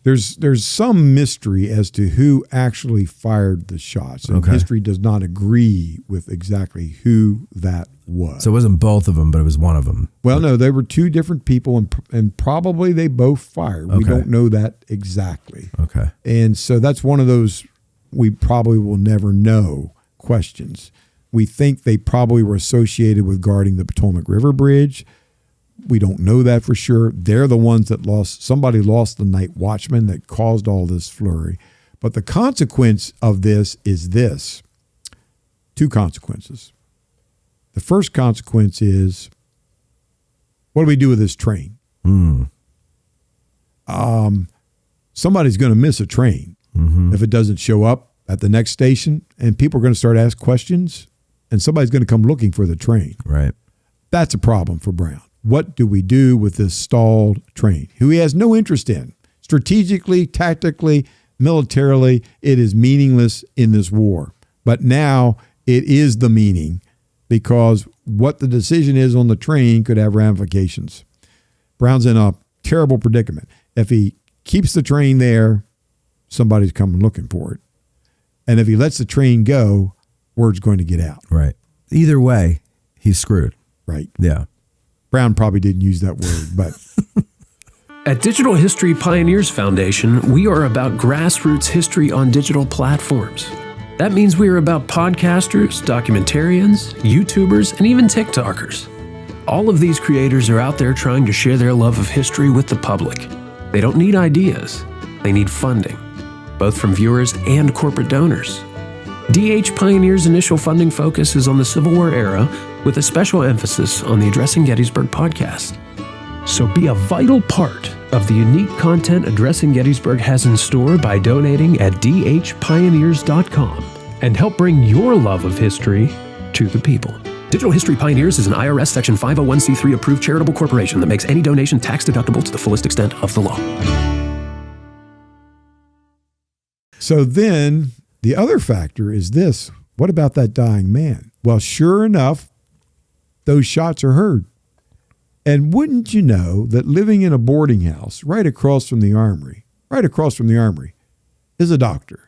There's some mystery as to who actually fired the shots. And history does not agree with exactly who that was. So it wasn't both of them, but it was one of them. Well, no, they were two different people, and probably they both fired. We don't know that exactly. Okay. And so that's one of those we probably will never know questions. We think they probably were associated with guarding the Potomac River Bridge. We don't know that for sure. They're the ones that somebody lost the night watchman that caused all this flurry. But the consequence of this is this. Two consequences. The first consequence is, what do we do with this train? Somebody's going to miss a train if it doesn't show up at the next station, and people are going to start asking questions, and somebody's going to come looking for the train. Right. That's a problem for Brown. what do we do with this stalled train, who he has no interest in? Strategically, tactically, militarily, it is meaningless in this war. But now it is the meaning, because what the decision is on the train could have ramifications. Brown's in a terrible predicament. If he keeps the train there, somebody's coming looking for it. And if he lets the train go, word's going to get out. Right. Either way, he's screwed. Right. Yeah. Brown probably didn't use that word, but At Digital History Pioneers Foundation, we are about grassroots history on digital platforms. That means we are about podcasters, documentarians, YouTubers, and even TikTokers. All of these creators are out there trying to share their love of history with the public. They don't need ideas, they need funding, both from viewers and corporate donors. DH Pioneers' initial funding focus is on the Civil War era, with a special emphasis on the Addressing Gettysburg podcast. So be a vital part of the unique content Addressing Gettysburg has in store by donating at dhpioneers.com and help bring your love of history to the people. Digital History Pioneers is an IRS Section 501c3 approved charitable corporation that makes any donation tax deductible to the fullest extent of the law. so then the other factor is this. What about that dying man? Well, sure enough, those shots are heard. And wouldn't you know that living in a boarding house right across from the armory, is a doctor,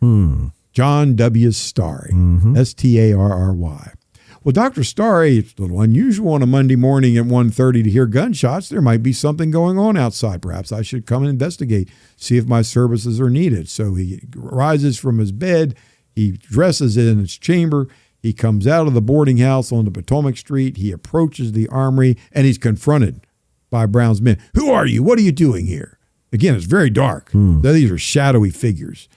John W. Starry, Starry. Well, Dr. Starry, it's a little unusual on a Monday morning at 1:30 to hear gunshots. There might be something going on outside. Perhaps I should come and investigate, see if my services are needed. So he rises from his bed, he dresses in his chamber, he comes out of the boarding house onto Potomac Street, he approaches the armory, and he's confronted by Brown's men. Who are you? What are you doing here? Again, it's very dark. These are shadowy figures.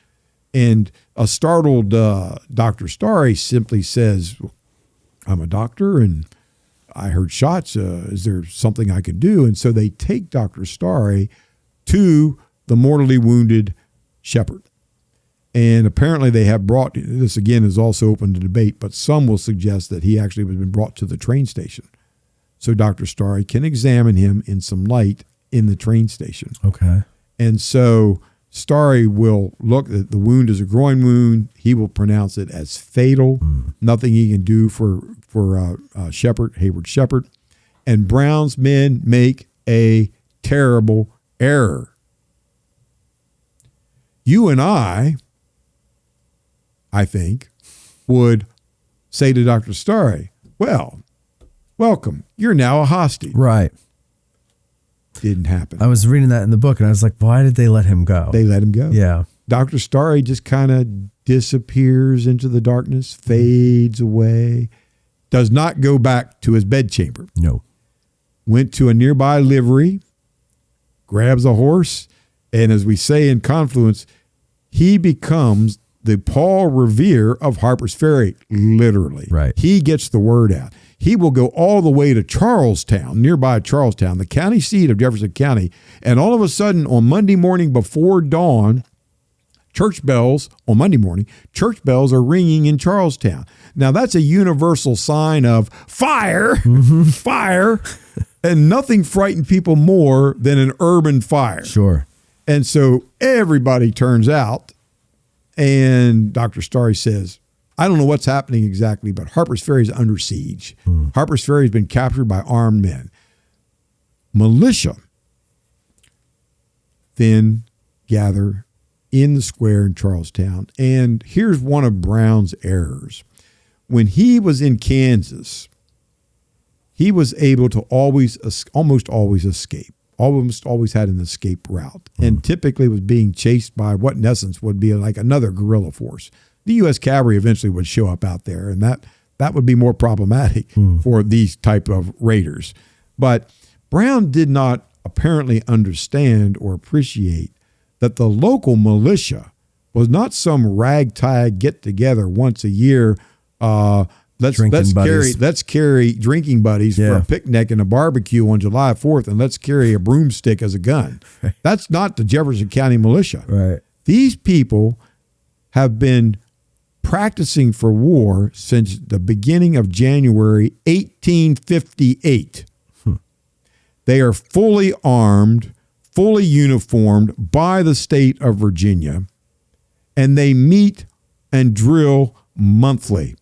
And a startled Dr. Starry simply says, I'm a doctor and I heard shots. Is there something I can do? And so they take Dr. Starry to the mortally wounded shepherd. And apparently they have brought, this again is also open to debate, but some will suggest that he actually has been brought to the train station. So Dr. Starry can examine him in some light in the train station. Okay. And so Starry will look at the wound as a groin wound. He will pronounce it as fatal. Nothing he can do for Shepard, Hayward Shepard. And Brown's men make a terrible error. You and I think, would say to Dr. Starry, well, welcome. You're now a hostage. Right. Didn't happen. I was reading that in the book and I was like, why did they let him go? They let him go. Yeah. Dr. Starry just kind of disappears into the darkness, fades away, does not go back to his bedchamber. No. Went to a nearby livery, grabs a horse, and as we say in Confluence, he becomes the Paul Revere of Harper's Ferry, literally. Right. He gets the word out. He will go all the way to Charlestown, nearby Charlestown, the county seat of Jefferson County, and all of a sudden on Monday morning before dawn, church bells are ringing in Charlestown. Now that's a universal sign of fire, fire, and nothing frightened people more than an urban fire. Sure. And so everybody turns out, and Dr. Starry says, I don't know what's happening exactly, but Harper's Ferry is under siege. Harper's Ferry has been captured by armed men. Militia then gather in the square in Charlestown. And here's one of Brown's errors. When he was in Kansas, he was able to almost always escape. Almost always had an escape route, and typically was being chased by what in essence would be like another guerrilla force. The U.S. cavalry eventually would show up out there, and that would be more problematic for these type of raiders. But Brown did not apparently understand or appreciate that the local militia was not some ragtag get-together once a year. Let's carry drinking buddies for a picnic and a barbecue on July 4th, and let's carry a broomstick as a gun. That's not the Jefferson County militia. Right. These people have been practicing for war since the beginning of January 1858. They are fully armed, fully uniformed by the state of Virginia, and they meet and drill monthly.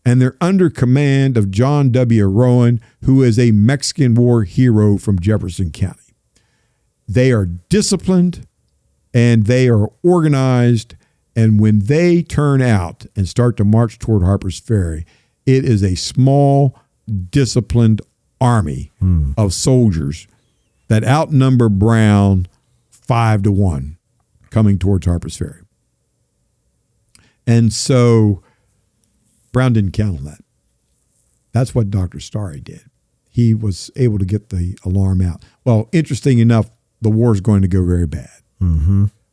And they're under command of John W. Rowan, who is a Mexican War hero from Jefferson County. They are disciplined and they are organized. And when they turn out and start to march toward Harper's Ferry, it is a small, disciplined army of soldiers that outnumber Brown 5-1 coming towards Harper's Ferry. And so Brown didn't count on that. That's what Dr. Starry did. He was able to get the alarm out. Well, interesting enough, the war is going to go very bad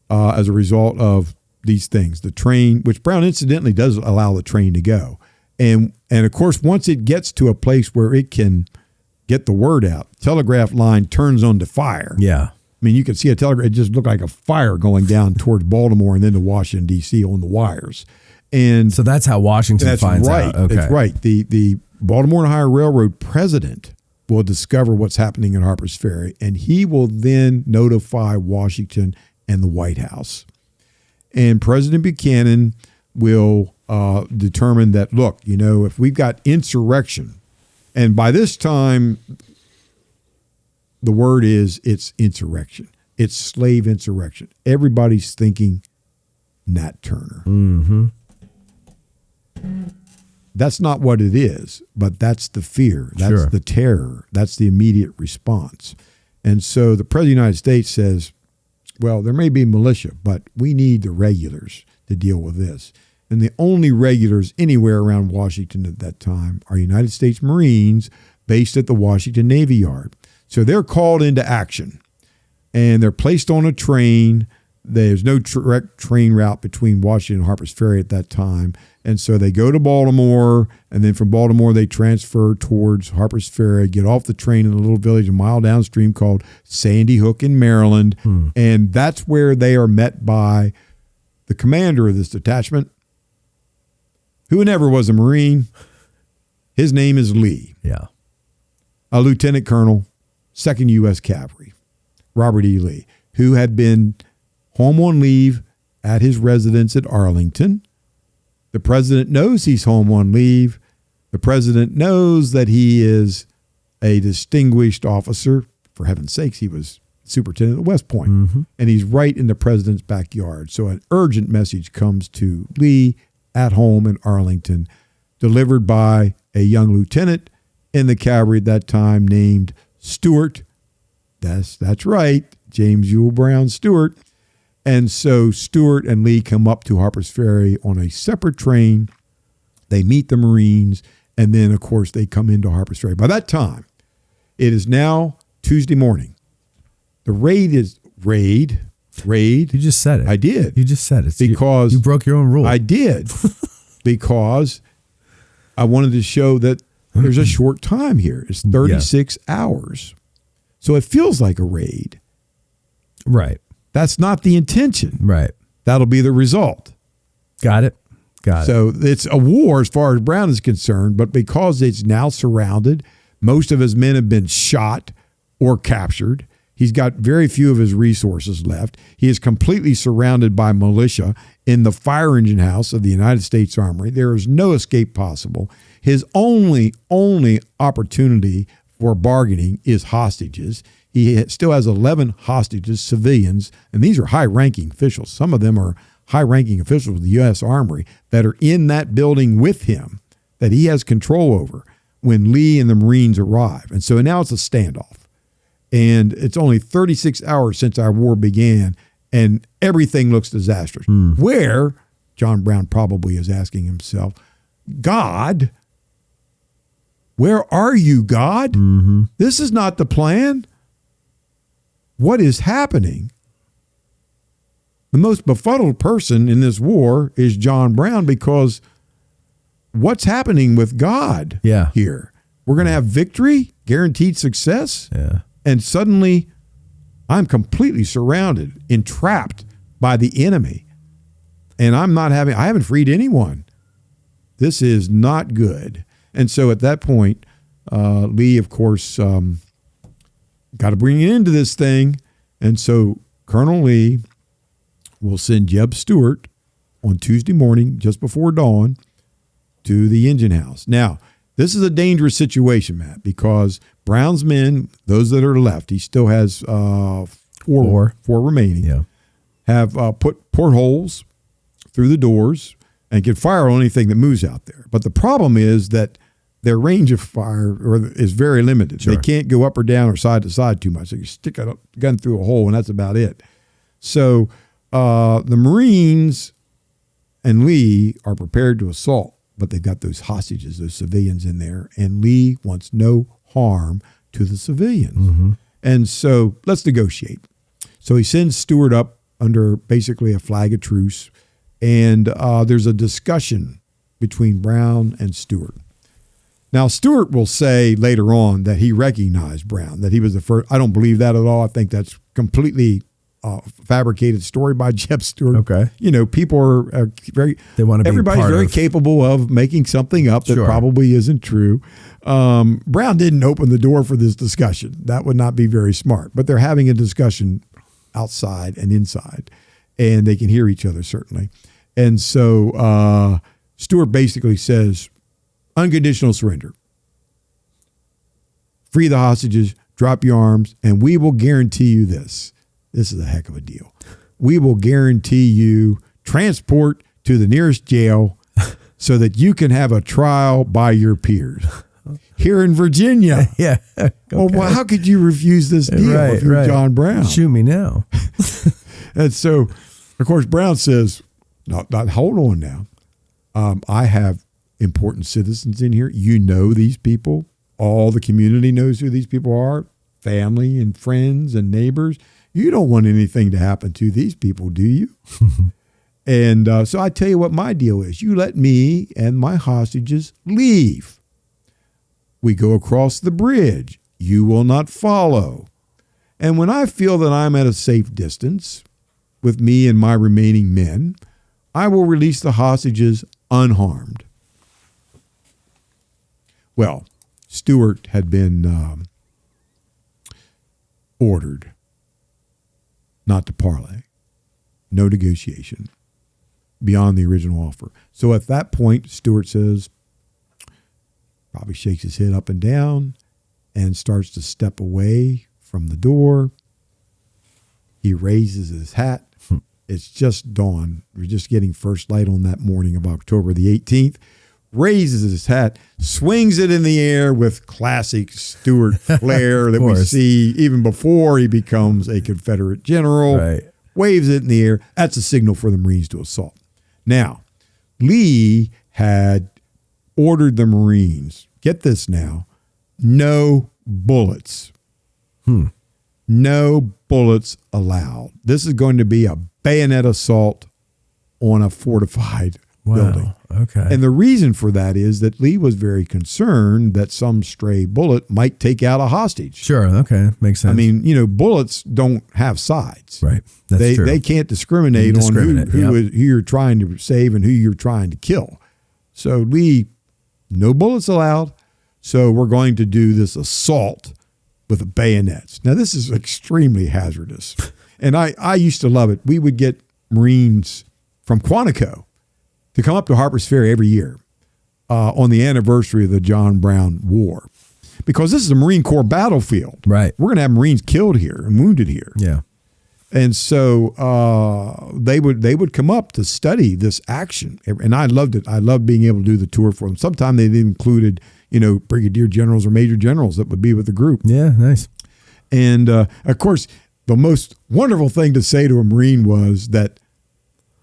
as a result of these things. The train, which Brown incidentally does allow the train to go. And of course, once it gets to a place where it can get the word out, telegraph line turns on to fire. Yeah. I mean, you could see a telegraph, it just looked like a fire going down towards Baltimore and then to Washington, D.C. on the wires. And so that's how Washington finds out. Okay. That's right. The Baltimore and Ohio Railroad president will discover what's happening at Harper's Ferry, and he will then notify Washington and the White House. And President Buchanan will determine that, look, if we've got insurrection, and by this time, the word is it's insurrection. It's slave insurrection. Everybody's thinking Nat Turner. Mm-hmm. That's not what it is, but that's the fear. That's the terror. That's the immediate response. And so the President of the United States says, well, there may be militia, but we need the regulars to deal with this. And the only regulars anywhere around Washington at that time are United States Marines based at the Washington Navy Yard. So they're called into action, and they're placed on a train. There's no direct train route between Washington and Harper's Ferry at that time. And so they go to Baltimore, and then from Baltimore they transfer towards Harper's Ferry, get off the train in a little village a mile downstream called Sandy Hook in Maryland. And that's where they are met by the commander of this detachment, who never was a Marine. His name is Lee. Yeah. A lieutenant colonel, 2nd U.S. Cavalry, Robert E. Lee, who had been home on leave at his residence at Arlington. The president knows he's home on leave. The president knows that he is a distinguished officer. For heaven's sakes, he was superintendent at West Point. And he's right in the president's backyard. So an urgent message comes to Lee at home in Arlington, delivered by a young lieutenant in the cavalry at that time named Stewart. That's right, James Ewell Brown Stewart. And so Stewart and Lee come up to Harper's Ferry on a separate train. They meet the Marines, and then, of course, they come into Harper's Ferry. By that time, it is now Tuesday morning. The raid. You just said it. I did. You just said it. Because you broke your own rule. I did. Because I wanted to show that there's a short time here. It's 36 hours. So it feels like a raid. Right. That's not the intention. Right. That'll be the result. Got it. So it's a war as far as Brown is concerned, but because it's now surrounded, most of his men have been shot or captured. He's got very few of his resources left. He is completely surrounded by militia in the fire engine house of the United States Armory. There is no escape possible. His only opportunity for bargaining is hostages. He still has 11 hostages, civilians, and these are high-ranking officials. Some of them are high-ranking officials of the U.S. Armory that are in that building with him that he has control over when Lee and the Marines arrive. And so now it's a standoff. And it's only 36 hours since our war began, and everything looks disastrous. Where, John Brown probably is asking himself, God, where are you, God? This is not the plan. What is happening? The most befuddled person in this war is John Brown, because what's happening with God here? We're going to have victory, guaranteed success. Yeah. And suddenly I'm completely surrounded, entrapped by the enemy. And I haven't freed anyone. This is not good. And so at that point, Lee, of course, got to bring it into this thing. And so Colonel Lee will send Jeb Stewart on Tuesday morning, just before dawn, to the engine house. Now, this is a dangerous situation, Matt, because Brown's men, those that are left, he still has four remaining, have put portholes through the doors and can fire on anything that moves out there. But the problem is that their range of fire is very limited. Sure. They can't go up or down or side to side too much. They can stick a gun through a hole, and that's about it. So the Marines and Lee are prepared to assault, but they've got those hostages, those civilians in there, and Lee wants no harm to the civilians. Mm-hmm. And so let's negotiate. So he sends Stewart up under basically a flag of truce, and there's a discussion between Brown and Stewart. Now, Stewart will say later on that he recognized Brown, that he was the first. I don't believe that at all. I think that's completely fabricated story by Jeb Stewart. Okay. You know, people are very, they want to be everybody's part very of, capable of making something up that probably isn't true. Brown didn't open the door for this discussion. That would not be very smart, but they're having a discussion outside and inside, and they can hear each other certainly. And so Stewart basically says, unconditional surrender. Free the hostages, drop your arms, and we will guarantee you this. This is a heck of a deal. We will guarantee you transport to the nearest jail so that you can have a trial by your peers. Here in Virginia. Yeah. Okay. Well, how could you refuse this deal if you're John Brown? Shoot me now. And so, of course, Brown says, no, hold on now. I have important citizens in here. You know these people. All the community knows who these people are, family and friends and neighbors. You don't want anything to happen to these people, do you? And so I tell you what my deal is. You let me and my hostages leave. We go across the bridge. You will not follow. And when I feel that I'm at a safe distance with me and my remaining men, I will release the hostages unharmed. Well, Stewart had been ordered not to parley, no negotiation beyond the original offer. So at that point, Stewart says, probably shakes his head up and down and starts to step away from the door. He raises his hat. It's just dawn. We're just getting first light on that morning of October the 18th. Raises his hat, swings it in the air with classic Stewart flair that we see even before he becomes a Confederate general. Right. Waves it in the air. That's a signal for the Marines to assault. Now, Lee had ordered the Marines, get this now, no bullets. No bullets allowed. This is going to be a bayonet assault on a fortified building. Okay. And the reason for that is that Lee was very concerned that some stray bullet might take out a hostage. Sure. Okay. Makes sense. I mean, you know, bullets don't have sides. Right. That's true. They can't discriminate on who you're trying to save and who you're trying to kill. So Lee, no bullets allowed. So we're going to do this assault with bayonets. Now, this is extremely hazardous. And I used to love it. We would get Marines from Quantico to come up to Harper's Ferry every year on the anniversary of the John Brown War. Because this is a Marine Corps battlefield. Right. We're going to have Marines killed here and wounded here. Yeah. And so they would come up to study this action. And I loved it. I loved being able to do the tour for them. Sometimes they included, you know, brigadier generals or major generals that would be with the group. Yeah, nice. And, of course, the most wonderful thing to say to a Marine was that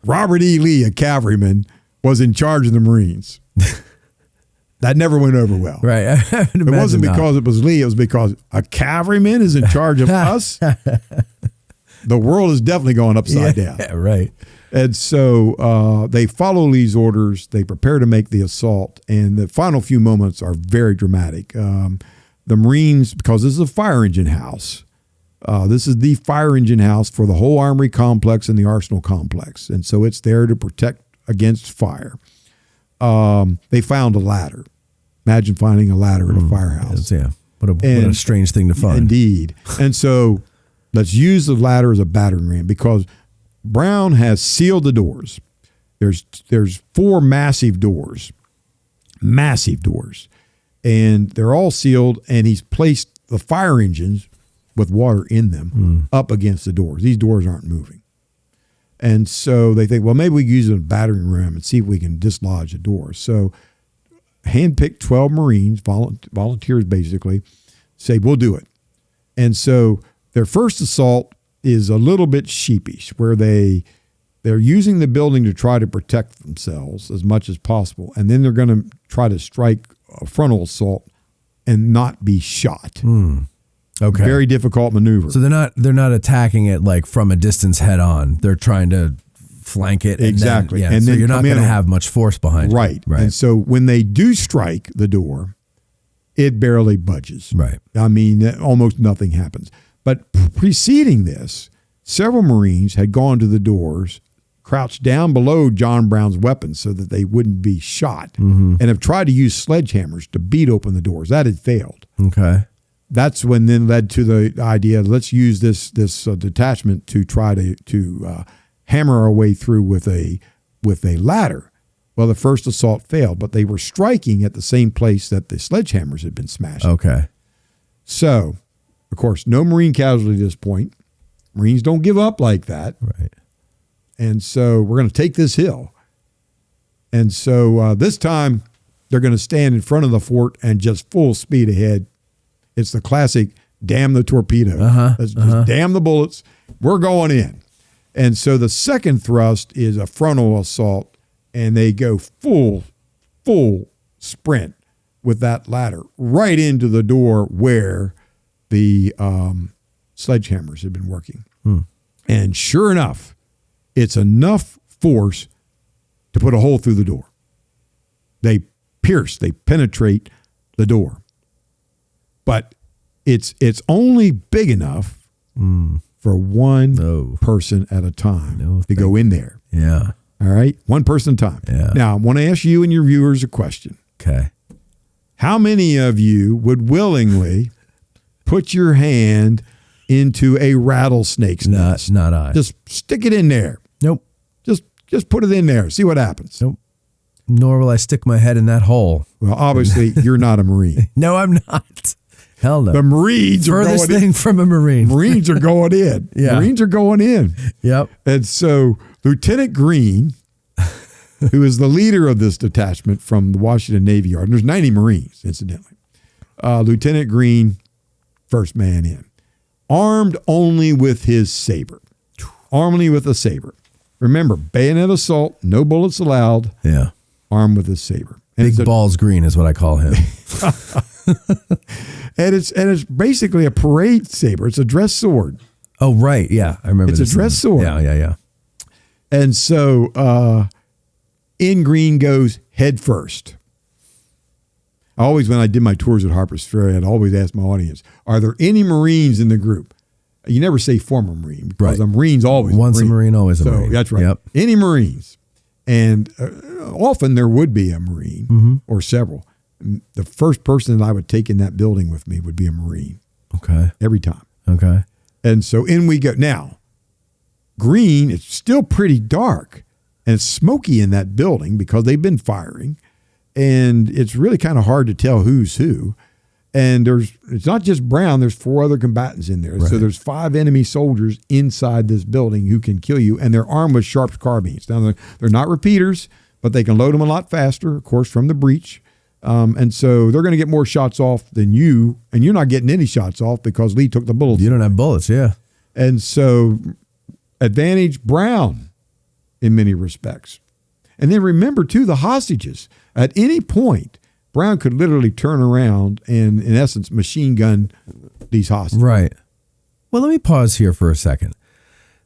Robert E. Lee, a cavalryman, was in charge of the Marines. That never went over well. Right. It wasn't because it was Lee. It was because a cavalryman is in charge of us. The world is definitely going upside down. Yeah, right. And so they follow Lee's orders. They prepare to make the assault. And the final few moments are very dramatic. The Marines, because this is a fire engine house, this is the fire engine house for the whole armory complex and the arsenal complex. And so it's there to protect against fire. They found a ladder. Imagine finding a ladder at a firehouse. Yeah. What a strange thing to find. Indeed. And so let's use the ladder as a battering ram because Brown has sealed the doors. There's 4 massive doors, and they're all sealed, and he's placed the fire engines with water in them up against the doors. These doors aren't moving. And so they think, well, maybe we can use a battering ram and see if we can dislodge the doors. So handpicked 12 Marines, volunteers basically, say, we'll do it. And so their first assault is a little bit sheepish, where they're using the building to try to protect themselves as much as possible. And then they're going to try to strike a frontal assault and not be shot. Okay. Very difficult maneuver. So they're not attacking it like from a distance head on. They're trying to flank it. Exactly. And then you're not going to have much force behind it. Right. And so when they do strike the door, it barely budges. Right. I mean, almost nothing happens. But preceding this, several Marines had gone to the doors, crouched down below John Brown's weapons so that they wouldn't be shot, and have tried to use sledgehammers to beat open the doors. That had failed. Okay. That's when then led to the idea, let's use this detachment to try to hammer our way through with a ladder. Well, the first assault failed, but they were striking at the same place that the sledgehammers had been smashing. Okay. So, of course, no Marine casualty at this point. Marines don't give up like that. Right. And so we're going to take this hill. And so this time they're going to stand in front of the fort and just full speed ahead. It's the classic damn the torpedo. Just damn the bullets. We're going in. And so the second thrust is a frontal assault, and they go full sprint with that ladder right into the door where the sledgehammers had been working. And sure enough, it's enough force to put a hole through the door. They penetrate the door. But it's only big enough for one person at a time to go in there. Yeah. All right? One person at a time. Yeah. Now, I want to ask you and your viewers a question. Okay. How many of you would willingly put your hand into a rattlesnake's nest? Not I. Just stick it in there. Nope. Just put it in there. See what happens. Nope. Nor will I stick my head in that hole. Well, obviously, you're not a Marine. No, I'm not. Hell no. The Marines are furthest going thing from a Marine. Marines are going in. Yeah. Marines are going in. Yep. And so Lieutenant Green, who is the leader of this detachment from the Washington Navy Yard, and there's 90 Marines, incidentally. Lieutenant Green, first man in. Armed only with his saber. Only with a saber. Remember, bayonet assault, no bullets allowed. Yeah. Armed with his saber. And Big Balls Green is what I call him. and it's basically a parade saber. It's a dress sword. Oh, right. Yeah. I remember It's this a dress sword. Yeah. And so in Green goes head first. Always, when I did my tours at Harper's Ferry, I'd always ask my audience, are there any Marines in the group? You never say former Marine, because a Marine's always Once a Marine, always a Marine. That's right. Yep. Any Marines. And often there would be a Marine or several. The first person that I would take in that building with me would be a Marine. Okay. Every time. Okay. And so in we go. Now, Green, it's still pretty dark, and it's smoky in that building because they've been firing, and it's really kind of hard to tell who's who. And it's not just Brown, there's 4 other combatants in there. Right. So there's 5 enemy soldiers inside this building who can kill you, and they're armed with sharp carbines. Now, they're not repeaters, but they can load them a lot faster, of course, from the breech. And so they're going to get more shots off than you, and you're not getting any shots off because Lee took the bullets. You don't have bullets, yeah. And so advantage Brown in many respects. And then remember, too, the hostages. At any point, Brown could literally turn around and, in essence, machine gun these hostages. Right. Well, let me pause here for a second,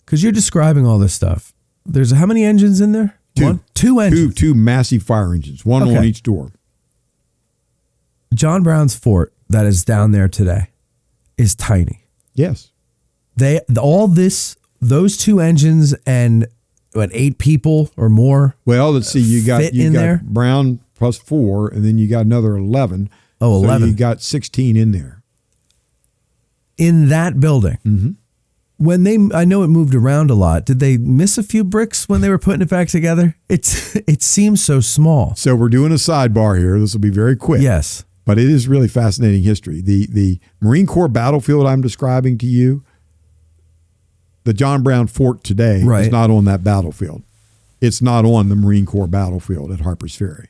because you're describing all this stuff. There's how many engines in there? 2. 2 engines. 2 massive fire engines, one on each door. John Brown's fort that is down there today is tiny. Yes. Those 2 engines and 8 people or more. Well, let's see. You got there? Brown plus 4, and then you got another 11. Oh, 11. So you got 16 in there. in that building. Mm-hmm. When I know it moved around a lot. Did they miss a few bricks when they were putting it back together? It seems so small. So we're doing a sidebar here. This will be very quick. Yes. But it is really fascinating history. The Marine Corps battlefield I'm describing to you, the John Brown Fort today is not on that battlefield. It's not on the Marine Corps battlefield at Harpers Ferry.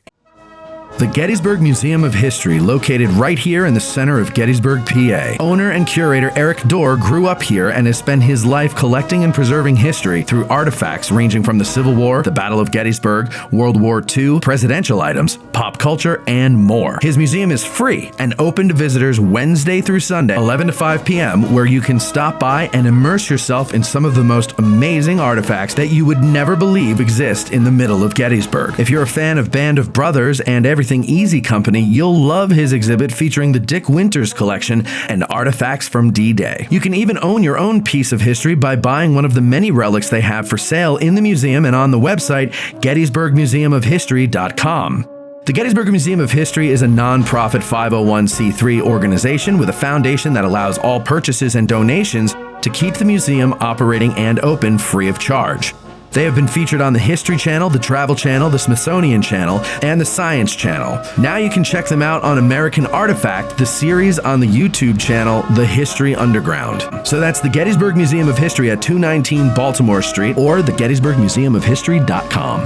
The Gettysburg Museum of History, located right here in the center of Gettysburg, PA. Owner and curator Eric Dorr grew up here and has spent his life collecting and preserving history through artifacts ranging from the Civil War, the Battle of Gettysburg, World War II, presidential items, pop culture, and more. His museum is free and open to visitors Wednesday through Sunday, 11 to 5 p.m., where you can stop by and immerse yourself in some of the most amazing artifacts that you would never believe exist in the middle of Gettysburg. If you're a fan of Band of Brothers and Everything Easy Company, you'll love his exhibit featuring the Dick Winters collection and artifacts from D-Day. You can even own your own piece of history by buying one of the many relics they have for sale in the museum and on the website gettysburgmuseumofhistory.com. The Gettysburg Museum of History is a non-profit 501c3 organization with a foundation that allows all purchases and donations to keep the museum operating and open free of charge. They have been featured on the History Channel, the Travel Channel, the Smithsonian Channel, and the Science Channel. Now you can check them out on American Artifact, the series on the YouTube channel, The History Underground. So that's the Gettysburg Museum of History at 219 Baltimore Street or the gettysburgmuseumofhistory.com.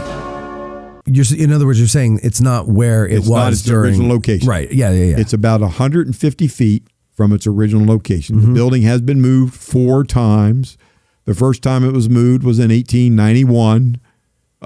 In other words, you're saying it's not where it was during the original location. Right. Yeah. It's about 150 feet from its original location. Mm-hmm. The building has been moved 4 times. The first time it was moved was in 1891,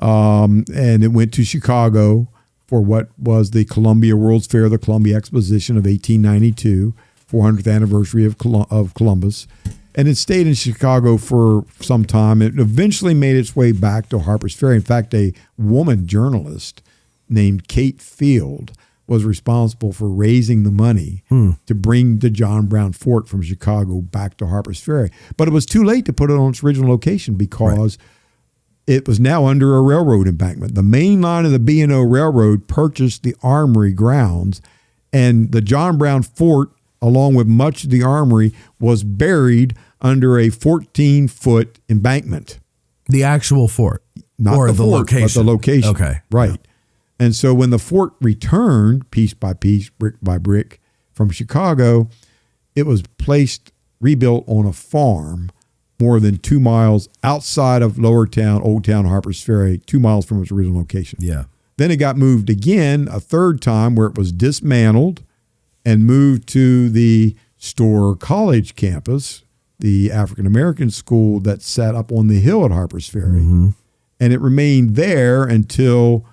and it went to Chicago for what was the Columbia World's Fair, the Columbia Exposition of 1892, 400th anniversary of Columbus. And it stayed in Chicago for some time. It eventually made its way back to Harpers Ferry. In fact, a woman journalist named Kate Field was responsible for raising the money to bring the John Brown Fort from Chicago back to Harpers Ferry. But it was too late to put it on its original location because it was now under a railroad embankment. The main line of the B&O Railroad purchased the armory grounds, and the John Brown Fort, along with much of the armory, was buried under a 14-foot embankment. The actual fort? Not or the fort, location? But the location. Okay. Right. Yeah. And so when the fort returned piece by piece, brick by brick from Chicago, it was rebuilt on a farm more than 2 miles outside of Lower Town, Old Town, Harpers Ferry, 2 miles from its original location. Yeah. Then it got moved again a third time where it was dismantled and moved to the Storer College campus, the African-American school that sat up on the hill at Harpers Ferry. Mm-hmm. And it remained there until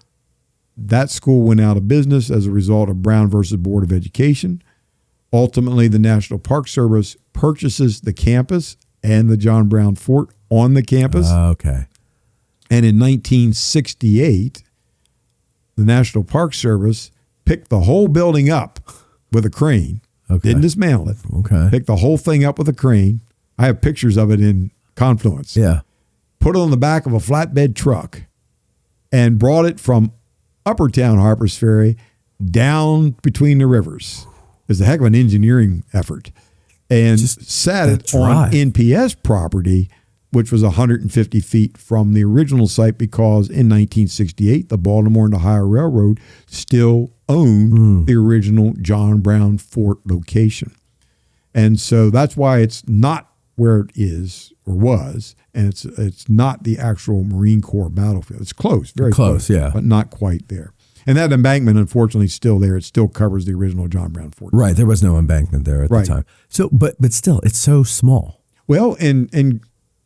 that school went out of business as a result of Brown versus Board of Education. Ultimately, the National Park Service purchases the campus and the John Brown Fort on the campus. Okay. And in 1968, the National Park Service picked the whole building up with a crane. Okay. Didn't dismantle it. Okay. Picked the whole thing up with a crane. I have pictures of it in Confluence. Yeah. Put it on the back of a flatbed truck and brought it from Upper Town Harpers Ferry down between the rivers. It was a heck of an engineering effort. And sat it on NPS property, which was 150 feet from the original site because in 1968, the Baltimore and Ohio Railroad still owned the original John Brown Fort location. And so that's why it's not where it is or was, and it's not the actual Marine Corps battlefield. It's close, very close, yeah, but not quite there. And that embankment, unfortunately, is still there. It still covers the original John Brown Fort. Right, there was no embankment there at the time. So, but still, it's so small. Well, and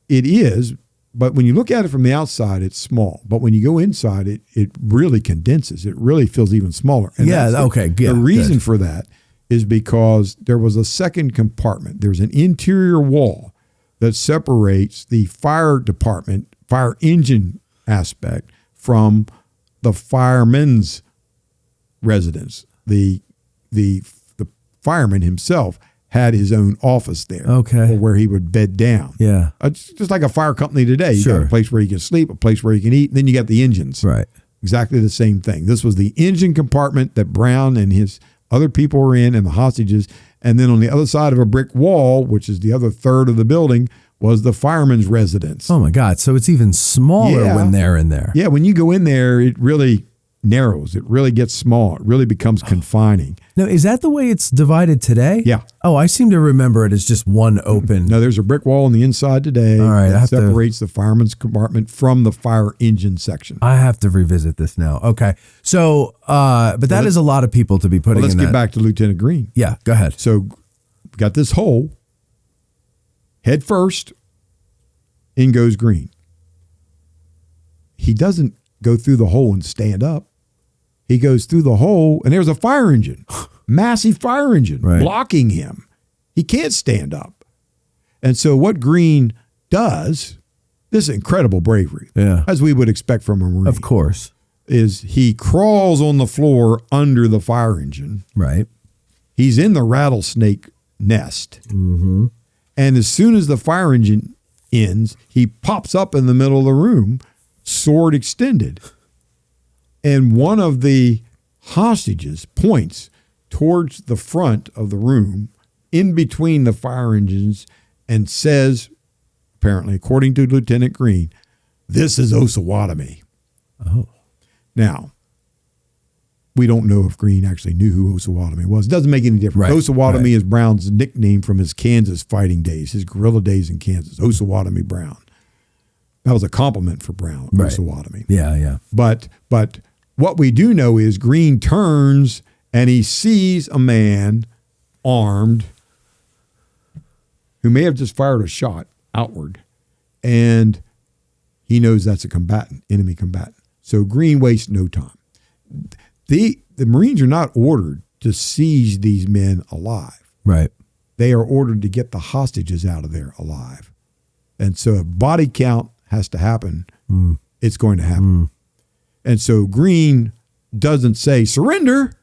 it is, but when you look at it from the outside, it's small. But when you go inside, it really condenses. It really feels even smaller. And the reason for that is because there was a second compartment. There's an interior wall that separates the fire department, fire engine aspect from the fireman's residence. The fireman himself had his own office there, where he would bed down. Yeah, it's just like a fire company today. You got a place where you can sleep, a place where you can eat, and then you got the engines. Right, exactly the same thing. This was the engine compartment that Brown and his other people were in, and the hostages, And then on the other side of a brick wall, which is the other third of the building, was the fireman's residence. Oh my God. So it's even smaller Yeah. when they're in there. Yeah, when you go in there, it really narrows. It really gets small. It really becomes confining. Now, is that the way it's divided today? Yeah. Oh, I seem to remember it as just one open. No, there's a brick wall on the inside today All right, I that have to- separates the fireman's compartment from the fire engine section. I have to revisit this now. Okay. So, but that is a lot of people to be putting Let's in get that. back to Lieutenant Green. Yeah, go ahead. So we got this hole. Head first, in goes Green. He doesn't go through the hole and stand up. He goes through the hole, and there's a fire engine, massive fire engine, Right. blocking him. He can't stand up. And so what Green does, this is incredible bravery, Yeah. as we would expect from a Marine, Of course. is he crawls on the floor under the fire engine. Right. He's in the rattlesnake nest. Mm-hmm. And as soon as the fire engine ends, he pops up in the middle of the room, sword extended. And one of the hostages points towards the front of the room in between the fire engines and says, apparently, according to Lieutenant Green, "This is Osawatomie." Oh. Now, we don't know if Green actually knew who Osawatomie was. It doesn't make any difference. Right, Osawatomie right. is Brown's nickname from his Kansas fighting days, his guerrilla days in Kansas. Osawatomie Brown. That was a compliment for Brown, Right. Osawatomie. Yeah, yeah. But what we do know is Green turns and he sees a man armed who may have just fired a shot outward, and he knows that's a combatant, enemy combatant. So Green wastes no time. The Marines are not ordered to seize these men alive. Right. They are ordered to get the hostages out of there alive. And so if body count has to happen, it's going to happen. And so Green doesn't say surrender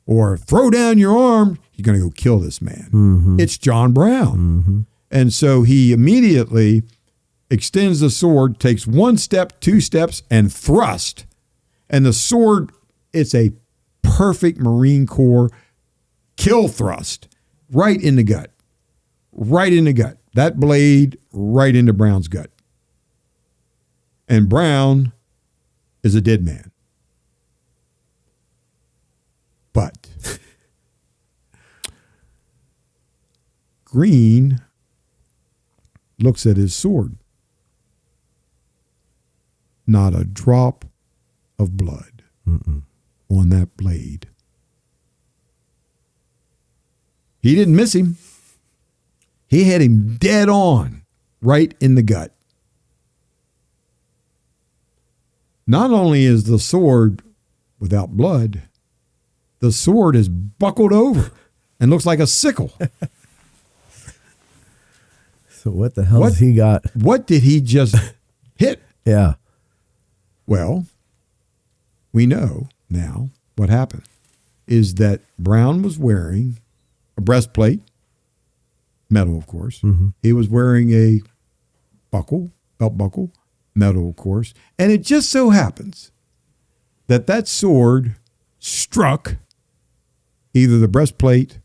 or throw down your arm. He's going to go kill this man. It's John Brown. And so he immediately extends the sword, takes one step, two steps, and thrust. And the sword, it's a perfect Marine Corps kill thrust right in the gut. Right in the gut. That blade right into Brown's gut. And Brown is a dead man. But Green looks at his sword. Not a drop of blood on that blade. He didn't miss him. He had him dead on, right in the gut. Not only is the sword without blood, the sword is buckled over and looks like a sickle. So what the hell has he got? What did he just hit? Yeah. Well, we know now what happened is that Brown was wearing a breastplate, metal, of course. He was wearing a buckle, belt buckle, metal, of course. And it just so happens that that sword struck either the breastplate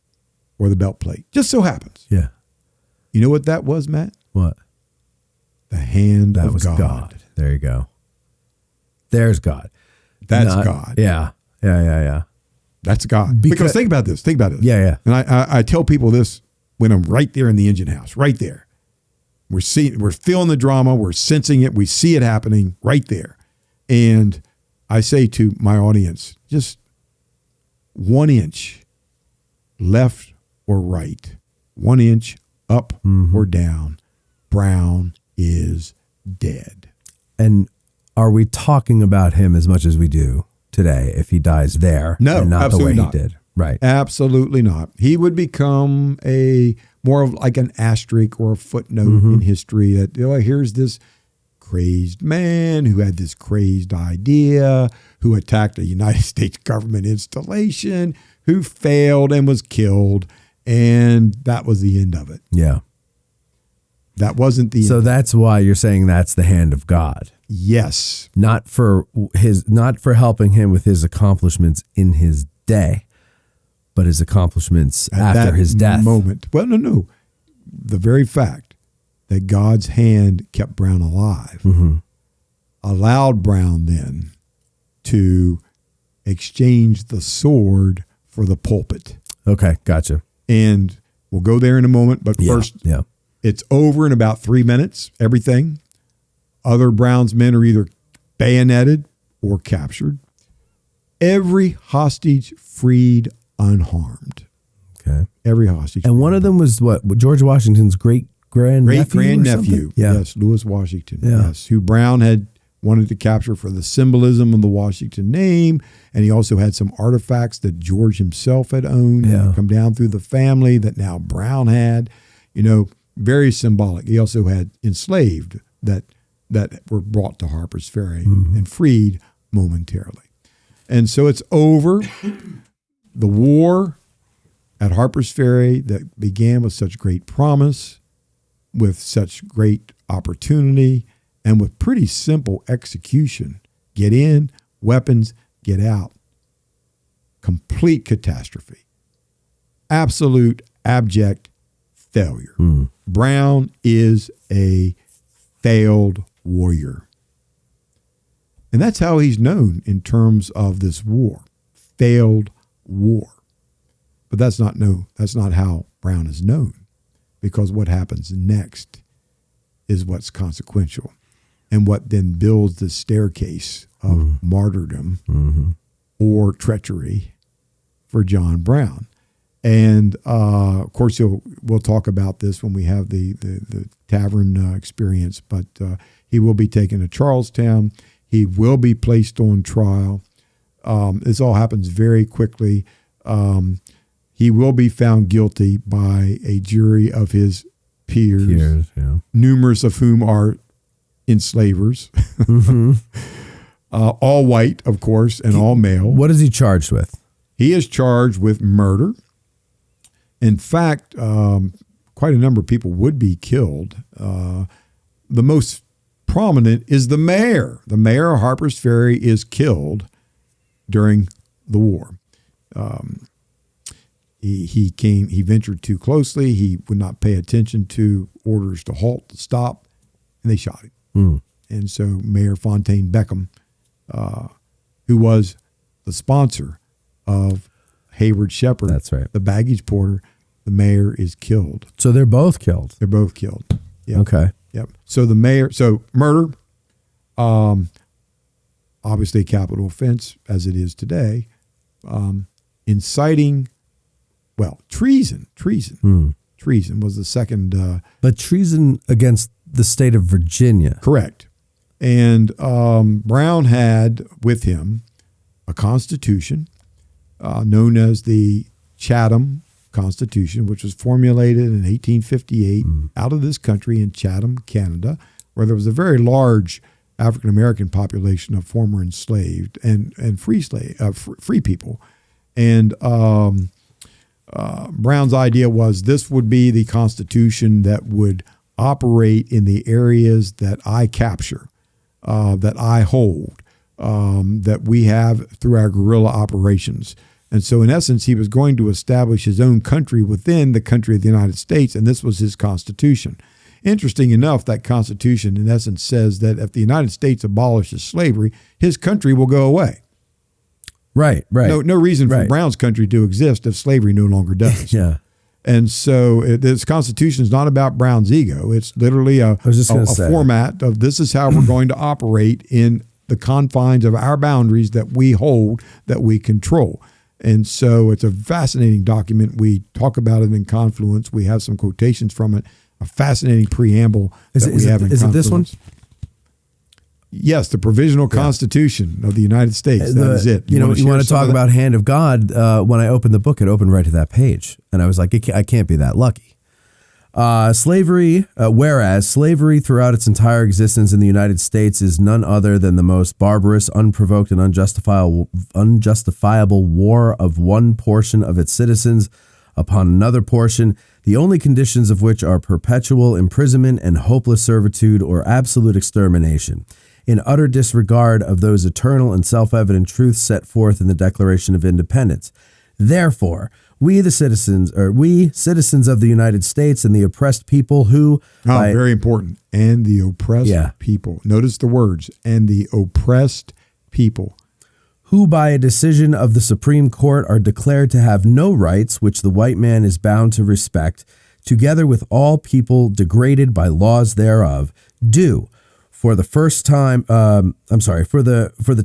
or the belt plate. Just so happens. Yeah. You know what that was, Matt? What? The hand That of was God. God. There you go. There's God. That's Not- God. Yeah. Yeah. That's God. Because think about this. Yeah. And I tell people this when I'm right there in the engine house, right there. We're feeling the drama. We're sensing it. We see it happening right there. And I say to my audience, just 1 inch left or right, 1 inch up or down, Brown is dead. And are we talking about him as much as we do today if he dies there? No, and not absolutely the way not. he did. Right. Absolutely not. He would become more of like an asterisk or a footnote in history that, here's this crazed man who had this crazed idea, who attacked a United States government installation, who failed and was killed. And that was the end of it. Yeah. That wasn't the So end. that's why you're saying that's the hand of God. Yes. Not for helping him with his accomplishments in his day, but his accomplishments at after that his death. moment. Well, no. The very fact that God's hand kept Brown alive allowed Brown then to exchange the sword for the pulpit. Okay, gotcha. And we'll go there in a moment, but first, it's over in about 3 minutes, everything. Other Brown's men are either bayoneted or captured. Every hostage freed unharmed. Okay. Every hostage. And one of them was what? George Washington's great-grandnephew? Yes, Lewis Washington, Yeah. yes, who Brown had wanted to capture for the symbolism of the Washington name. And he also had some artifacts that George himself had owned that had come down through the family that now Brown had. Very symbolic. He also had enslaved that were brought to Harper's Ferry and freed momentarily. And so it's over. The war at Harper's Ferry that began with such great promise, with such great opportunity, and with pretty simple execution. Get in, weapons, get out. Complete catastrophe. Absolute, abject failure. Brown is a failed warrior. And that's how he's known in terms of this war. Failed war. But that's not how Brown is known, because what happens next is what's consequential and what then builds the staircase of martyrdom or treachery for John Brown. And of course, we'll talk about this when we have the Tavern experience, but he will be taken to Charlestown. He will be placed on trial. This all happens very quickly. He will be found guilty by a jury of his peers, numerous of whom are enslavers, all white, of course, and all male. What is he charged with? He is charged with murder. In fact, quite a number of people would be killed. The most prominent is the mayor. The mayor of Harper's Ferry is killed during the war. He ventured too closely. He would not pay attention to orders to halt, to stop, and they shot him. And so Mayor Fontaine Beckham, who was the sponsor of Hayward Shepherd, that's right, the baggage porter, the mayor is killed. So they're both killed. They're both killed. Yep. Okay. Yep. So murder, obviously a capital offense as it is today. Inciting, treason. Treason was the second. But treason against the state of Virginia. Correct. And Brown had with him a constitution known as the Chatham Constitution, which was formulated in 1858 out of this country in Chatham, Canada, where there was a very large African-American population of former enslaved and free people. And Brown's idea was this would be the Constitution that would operate in the areas that I capture, that I hold, that we have through our guerrilla operations. And so in essence, he was going to establish his own country within the country of the United States, and this was his Constitution. Interesting enough, that Constitution in essence says that if the United States abolishes slavery, his country will go away. Right. No reason for Brown's country to exist if slavery no longer does. Yeah. And so this Constitution is not about Brown's ego. It's literally a format of this is how we're going to operate in the confines of our boundaries that we hold, that we control. And so it's a fascinating document. We talk about it in Confluence. We have some quotations from it, a fascinating preamble that we have in Confluence. Is it this one? Yes, the Provisional Constitution of the United States. That is it. You want to talk about hand of God. When I opened the book, it opened right to that page. And I was like, I can't be that lucky. Slavery, whereas slavery throughout its entire existence in the United States is none other than the most barbarous, unprovoked, and unjustifiable war of one portion of its citizens upon another portion, the only conditions of which are perpetual imprisonment and hopeless servitude or absolute extermination, in utter disregard of those eternal and self-evident truths set forth in the Declaration of Independence. Therefore, We citizens of the United States and the oppressed people who very important. And the oppressed people. Notice the words, and the oppressed people. Who by a decision of the Supreme Court are declared to have no rights which the white man is bound to respect, together with all people degraded by laws thereof, do for the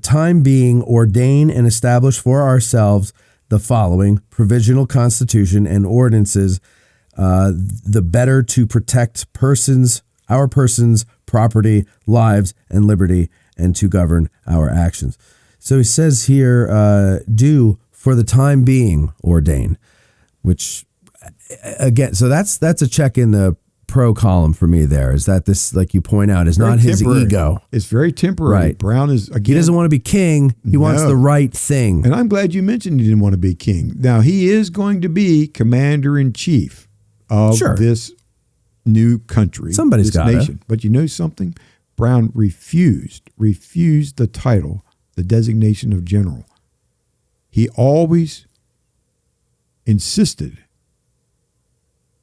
time being ordain and establish for ourselves the following provisional constitution and ordinances, the better to protect our persons, property, lives, and liberty, and to govern our actions. So he says here, do for the time being ordain, which again, so that's a check in the pro column for me there, is that this, like you point out, is not his ego. It's very temporary. Right. Brown is, again, he doesn't want to be king. He wants the right thing. And I'm glad you mentioned he didn't want to be king. Now, he is going to be commander-in-chief of this new country, Somebody's got nation. But you know something? Brown refused the title, the designation of general. He always insisted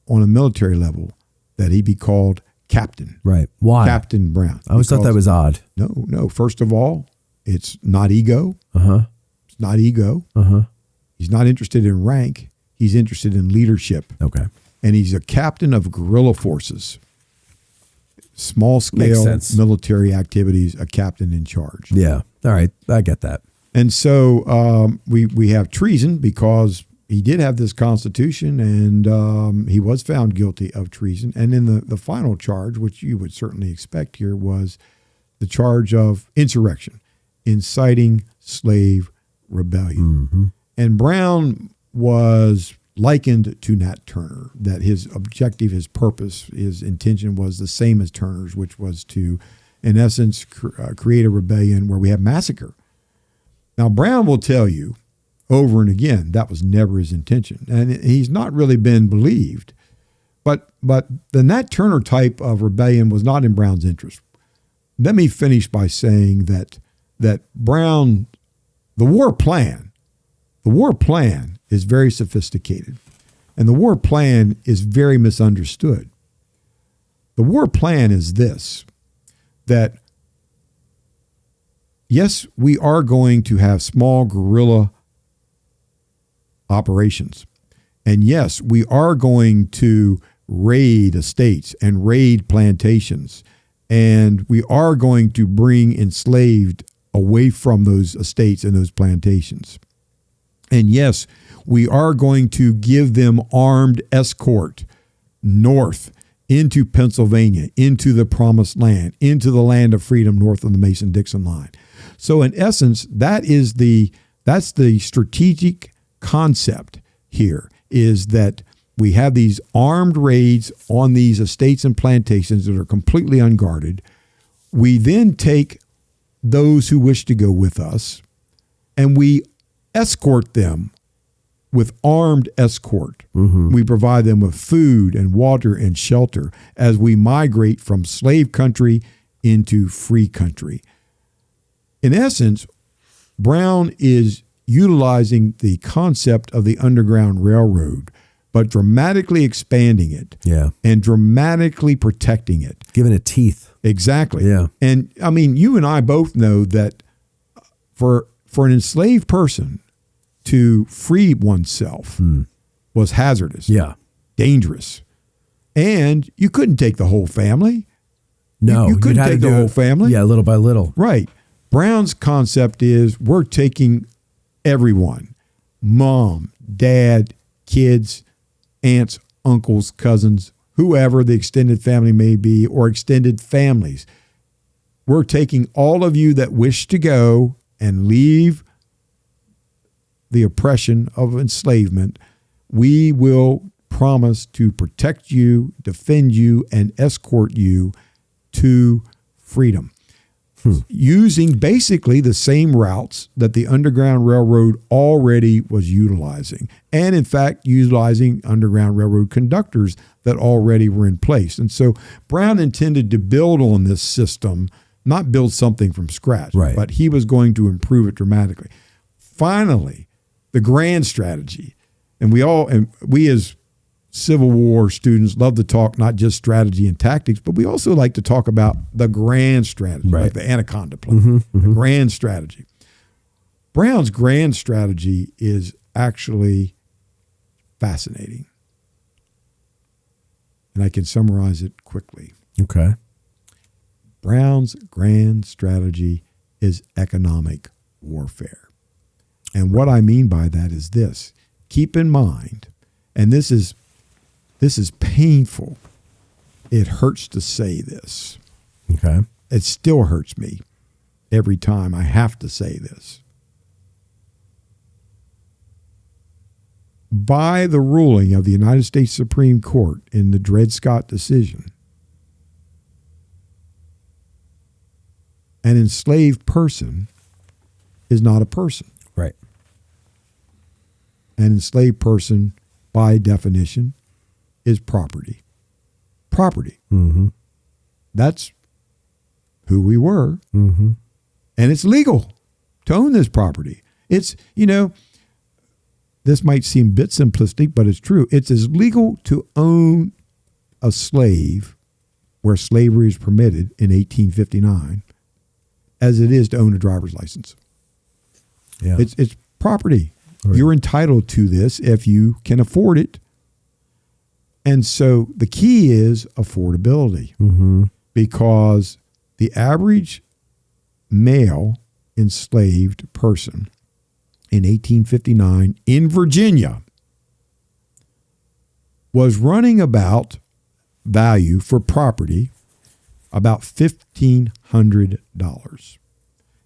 on a military level that he be called captain. Right. Why? Captain Brown. I always thought that was odd. No. First of all, it's not ego. It's not ego. He's not interested in rank. He's interested in leadership. Okay. And he's a captain of guerrilla forces. Small scale military activities, a captain in charge. Yeah. All right. I get that. And so we have treason because he did have this constitution, and he was found guilty of treason. And then the final charge, which you would certainly expect here, was the charge of insurrection, inciting slave rebellion. And Brown was likened to Nat Turner, that his objective, his purpose, his intention was the same as Turner's, which was to, in essence, create a rebellion where we have massacre. Now, Brown will tell you over and again that was never his intention, and he's not really been believed. But the Nat Turner type of rebellion was not in Brown's interest. Let me finish by saying that Brown, the war plan is very sophisticated, and the war plan is very misunderstood. The war plan is this, that yes, we are going to have small guerrilla operations. And yes, we are going to raid estates and raid plantations. And we are going to bring enslaved away from those estates and those plantations. And yes, we are going to give them armed escort north into Pennsylvania, into the promised land, into the land of freedom north of the Mason-Dixon line. So in essence, that's the strategic concept here, is that we have these armed raids on these estates and plantations that are completely unguarded. We then take those who wish to go with us and we escort them with armed escort. We provide them with food and water and shelter as we migrate from slave country into free country. In essence, Brown is utilizing the concept of the Underground Railroad, but dramatically expanding it and dramatically protecting it. Giving it teeth. Exactly. Yeah. And I mean, you and I both know that for an enslaved person to free oneself was hazardous. Yeah. Dangerous. And you couldn't take the whole family. No. You couldn't take the whole family. Yeah, little by little. Right. Brown's concept is we're taking everyone, mom, dad, kids, aunts, uncles, cousins, whoever the extended family may be, or extended families. We're taking all of you that wish to go and leave the oppression of enslavement. We will promise to protect you, defend you, and escort you to freedom. Using basically the same routes that the Underground Railroad already was utilizing, and in fact utilizing Underground Railroad conductors that already were in place. And so Brown intended to build on this system, not build something from scratch, but he was going to improve it dramatically. Finally, the grand strategy, And we as Civil War students love to talk not just strategy and tactics, but we also like to talk about the grand strategy, like the Anaconda plan, the grand strategy. Brown's grand strategy is actually fascinating. And I can summarize it quickly. Okay. Brown's grand strategy is economic warfare. And what I mean by that is this. Keep in mind, and this is painful. It hurts to say this. Okay. It still hurts me every time I have to say this. By the ruling of the United States Supreme Court in the Dred Scott decision, an enslaved person is not a person. Right. An enslaved person, by definition, is property. Property. Mm-hmm. That's who we were. Mm-hmm. And it's legal to own this property. It's, this might seem a bit simplistic, but it's true. It's as legal to own a slave where slavery is permitted in 1859 as it is to own a driver's license. Yeah. It's property. Right. You're entitled to this if you can afford it. And so the key is affordability, because the average male enslaved person in 1859 in Virginia was running about value for property about $1,500.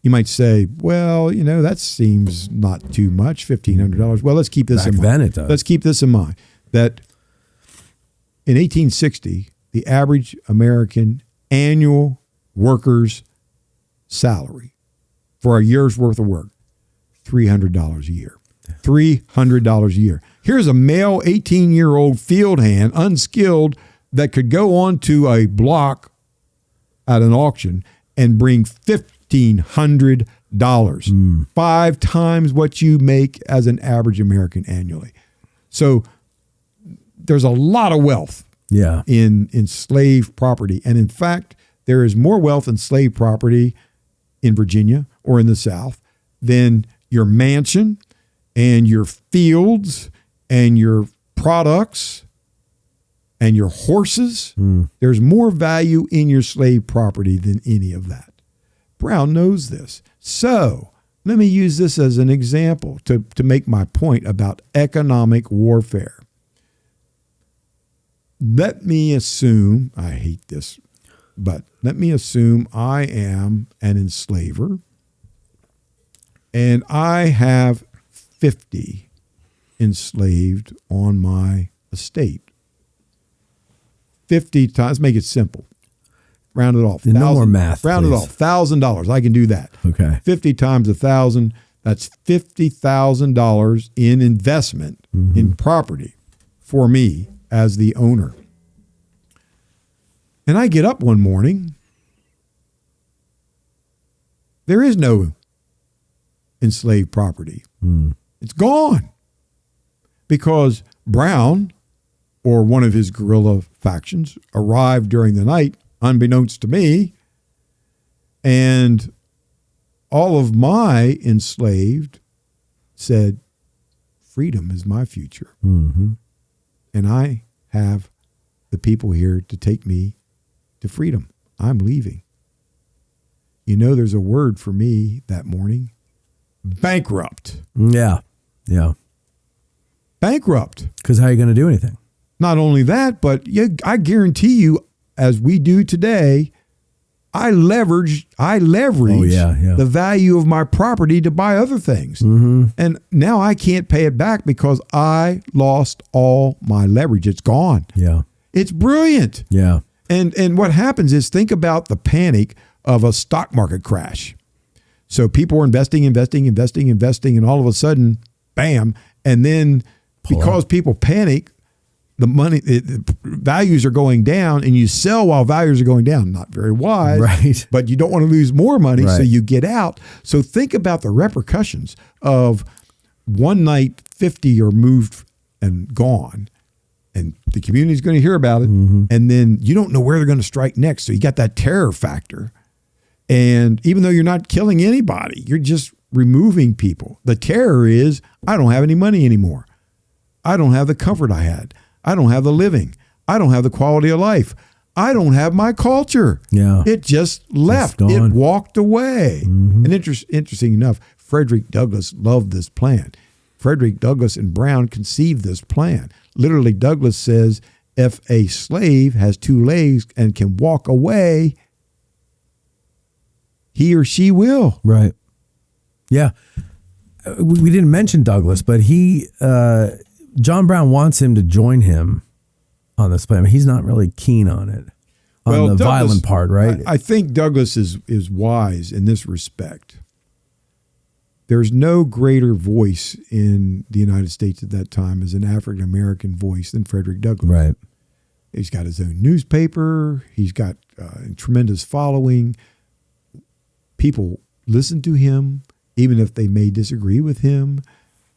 You might say, well, that seems not too much, $1,500. Well, let's keep this in mind. Back then it does. Let's keep this in mind, that in 1860, the average American annual worker's salary for a year's worth of work, $300 a year. $300 a year. Here's a male 18-year-old field hand, unskilled, that could go onto a block at an auction and bring $1,500, 5 times what you make as an average American annually. So there's a lot of wealth in slave property. And in fact, there is more wealth in slave property in Virginia or in the South than your mansion and your fields and your products and your horses. There's more value in your slave property than any of that. Brown knows this. So let me use this as an example to make my point about economic warfare. Let me assume, I hate this, but let me assume I am an enslaver and I have 50 enslaved on my estate. 50 times, make it simple. Round it off. No more math. Round please. it off. $1,000. I can do that. Okay. 50 times 1,000. That's $50,000 in investment in property for me as the owner. And I get up one morning. There is no enslaved property. It's gone. Because Brown, or one of his guerrilla factions, arrived during the night, unbeknownst to me, and all of my enslaved said, freedom is my future. And I have the people here to take me to freedom. I'm leaving. There's a word for me that morning. Bankrupt. Yeah. Yeah. Bankrupt. Because how are you going to do anything? Not only that, but I guarantee you, as we do today, I leverage the value of my property to buy other things. And now I can't pay it back because I lost all my leverage. It's gone. Yeah. It's brilliant. Yeah. And what happens is, think about the panic of a stock market crash. So people are investing, and all of a sudden, bam. And then because people panic, the values are going down, and you sell while values are going down. Not very wise, right? But you don't want to lose more money, right. So you get out. So think about the repercussions of one night 50 are moved and gone. And the community's going to hear about it. And then you don't know where they're going to strike next. So you got that terror factor. And even though you're not killing anybody, you're just removing people. The terror is, I don't have any money anymore. I don't have the comfort I had. I don't have the living. I don't have the quality of life. I don't have my culture. Yeah. It just left. It's It gone. walked away. And interesting enough, Frederick Douglass loved this plan. Frederick Douglass and Brown conceived this plan. Literally, Douglass says, if a slave has 2 legs and can walk away, he or she will. Right. Yeah. We didn't mention Douglass, but John Brown wants him to join him on this plan. I mean, he's not really keen on it, on the violent part, right? I think Douglass is wise in this respect. There's no greater voice in the United States at that time as an African-American voice than Frederick Douglass. Right. He's got his own newspaper. He's got a tremendous following. People listen to him, even if they may disagree with him.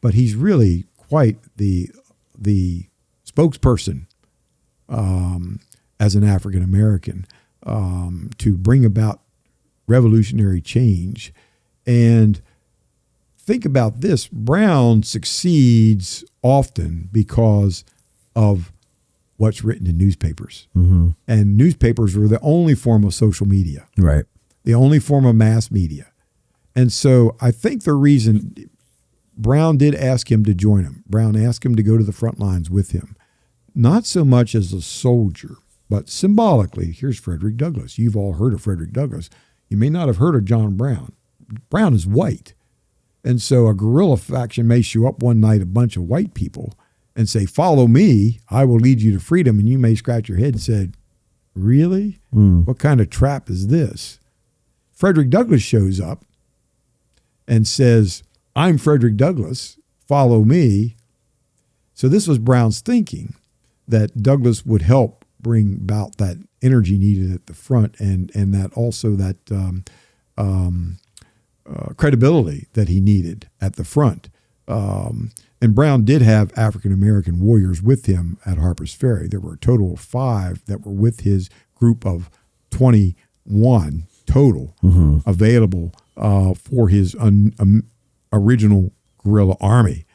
But he's really quite the spokesperson as an African American to bring about revolutionary change. And think about this: Brown succeeds often because of what's written in newspapers. And newspapers were the only form of social media. Right. The only form of mass media. And so I think the reason Brown did ask him to join him, Brown asked him to go to the front lines with him, not so much as a soldier, but symbolically. Here's Frederick Douglass. You've all heard of Frederick Douglass. You may not have heard of John Brown. Brown is white. And so a guerrilla faction may show up one night, a bunch of white people, and say, follow me, I will lead you to freedom. And you may scratch your head and say, really? What kind of trap is this? Frederick Douglass shows up and says, I'm Frederick Douglass, follow me. So this was Brown's thinking, that Douglass would help bring about that energy needed at the front and that also that credibility that he needed at the front. And Brown did have African-American warriors with him at Harper's Ferry. There were a total of 5 that were with his group of 21 total available for his original guerrilla army.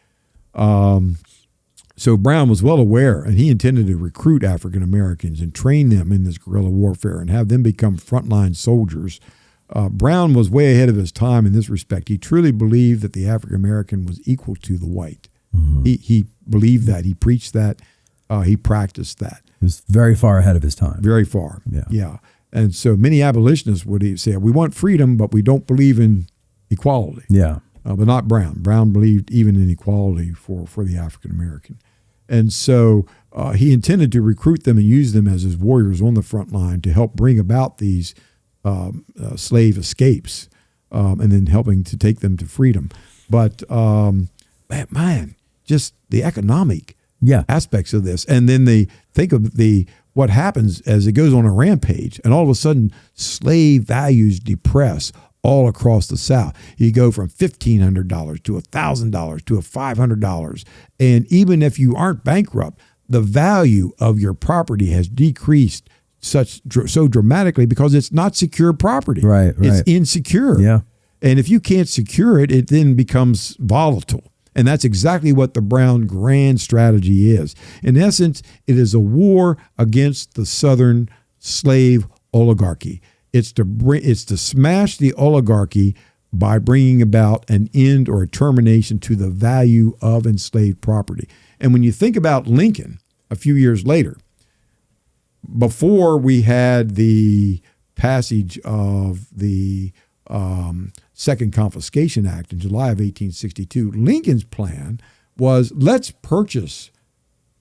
So Brown was well aware, and he intended to recruit African Americans and train them in this guerrilla warfare and have them become frontline soldiers. Brown was way ahead of his time in this respect. He truly believed that the African American was equal to the white. He believed that. He preached that. He practiced that. He was very far ahead of his time. Very far. Yeah. And so many abolitionists would say, we want freedom, but we don't believe in equality. Yeah. But not Brown. Brown believed even in equality for the African American. And so he intended to recruit them and use them as his warriors on the front line to help bring about these slave escapes and then helping to take them to freedom. But man, just the economic aspects of this. And then they think of what happens as it goes on a rampage, and all of a sudden slave values depress all across the South. You go from $1,500 to $1,000 to $500. And even if you aren't bankrupt, the value of your property has decreased so dramatically because it's not secure property. Right. It's insecure. Yeah. And if you can't secure it, it then becomes volatile. And that's exactly what the Brown grand strategy is. In essence, it is a war against the Southern slave oligarchy. It's to smash the oligarchy by bringing about an end or a termination to the value of enslaved property. And when you think about Lincoln a few years later, before we had the passage of the Second Confiscation Act in July of 1862, Lincoln's plan was, let's purchase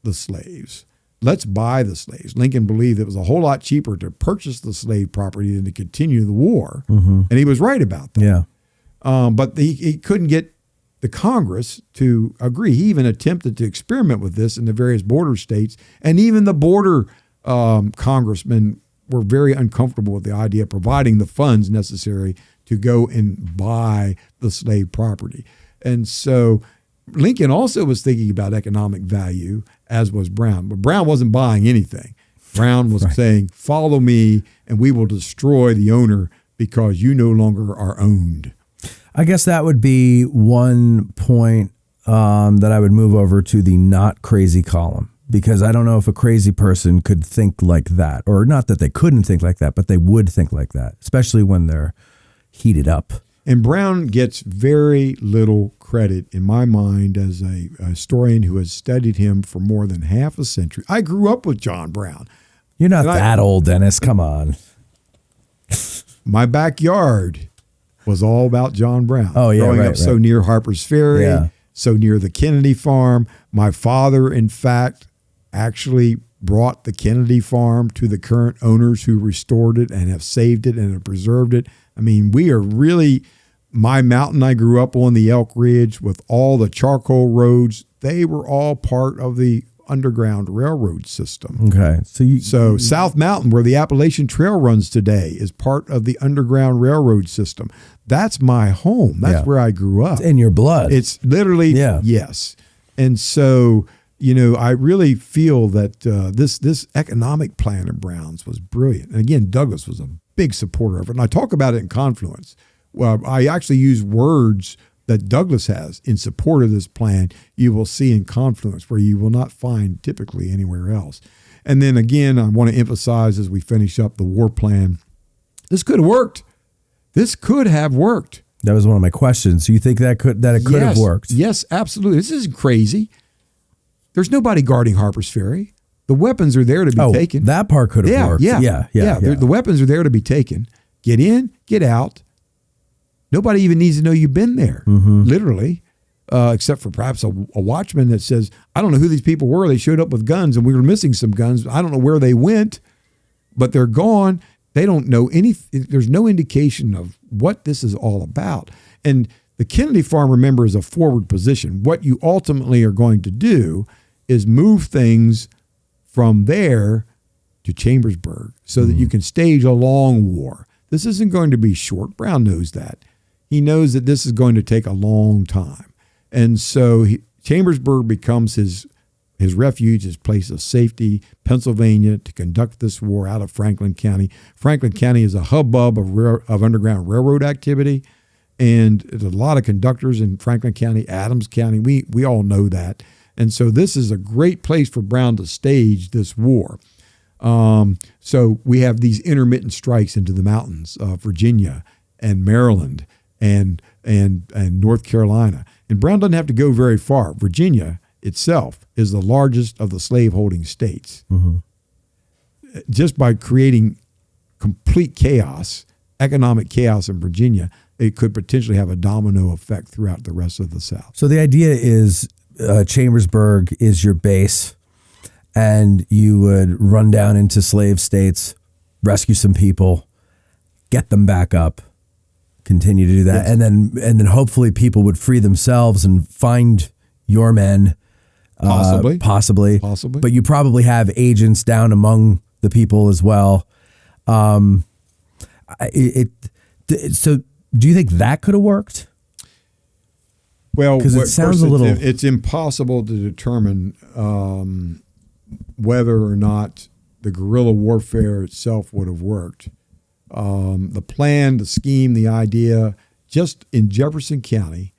the slaves. Let's buy the slaves. Lincoln believed it was a whole lot cheaper to purchase the slave property than to continue the war. And he was right about that. Yeah. But he couldn't get the Congress to agree. He even attempted to experiment with this in the various border states. And even the border congressmen were very uncomfortable with the idea of providing the funds necessary to go and buy the slave property. And so Lincoln also was thinking about economic value, as was Brown. But Brown wasn't buying anything. Brown was saying, follow me and we will destroy the owner because you no longer are owned. I guess that would be one point that I would move over to the not crazy column, because I don't know if a crazy person could think like that, or not that they couldn't think like that, but they would think like that, especially when they're heated up. And Brown gets very little credit in my mind as a historian who has studied him for more than half a century. I grew up with John Brown. You're not that old, Dennis. Come on. My backyard was all about John Brown. Oh, yeah, Growing up so near Harper's Ferry, so near the Kennedy farm. My father, in fact, actually brought the Kennedy farm to the current owners who restored it and have saved it and have preserved it. I mean, we are really, my mountain I grew up on, the Elk Ridge, with all the charcoal roads, they were all part of the Underground Railroad system. Okay. So South Mountain, where the Appalachian Trail runs today, is part of the Underground Railroad system. That's my home. That's where I grew up. It's in your blood. It's literally, yes. And so, you know, I really feel that this economic plan of Brown's was brilliant. And again, Douglas was a big supporter of it. And I talk about it in Confluence. Well, I actually use words that Douglas has in support of this plan, you will see in Confluence, where you will not find typically anywhere else. And then again, I want to emphasize as we finish up the war plan, this could have worked. This could have worked. That was one of my questions. So you think that it could have worked? Yes, absolutely. This isn't crazy. There's nobody guarding Harper's Ferry. The weapons are there to be taken. That part could have worked. Yeah. The weapons are there to be taken. Get in, get out. Nobody even needs to know you've been there, literally, except for perhaps a watchman that says, I don't know who these people were. They showed up with guns and we were missing some guns. I don't know where they went, but they're gone. They don't know there's no indication of what this is all about. And the Kennedy farm, remember, is a forward position. What you ultimately are going to do is move things from there to Chambersburg so that you can stage a long war. This isn't going to be short. Brown knows that. He knows that this is going to take a long time. And so Chambersburg becomes his refuge, his place of safety, Pennsylvania, to conduct this war out of Franklin County. Franklin County is a hubbub of Underground Railroad activity. And there's a lot of conductors in Franklin County, Adams County. We all know that. And so this is a great place for Brown to stage this war. So we have these intermittent strikes into the mountains of Virginia and Maryland and North Carolina. And Brown doesn't have to go very far. Virginia itself is the largest of the slaveholding states. Just by creating complete chaos, economic chaos in Virginia, it could potentially have a domino effect throughout the rest of the South. So the idea is Chambersburg is your base, and you would run down into slave states, rescue some people, get them back up, continue to do that, and then hopefully people would free themselves and find your men. Possibly. But you probably have agents down among the people as well. So do you think that could have worked? Well, because it sounds a little. It's impossible to determine whether or not the guerrilla warfare itself would have worked. The plan, the scheme, the idea, just in Jefferson County,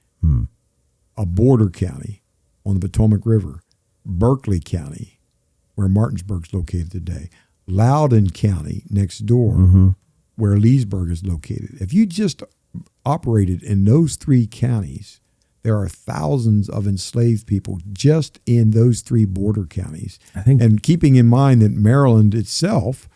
a border county on the Potomac River, Berkeley County, where Martinsburg's located today, Loudoun County next door, where Leesburg is located. If you just operated in those three counties, there are thousands of enslaved people just in those three border counties. And keeping in mind that Maryland itself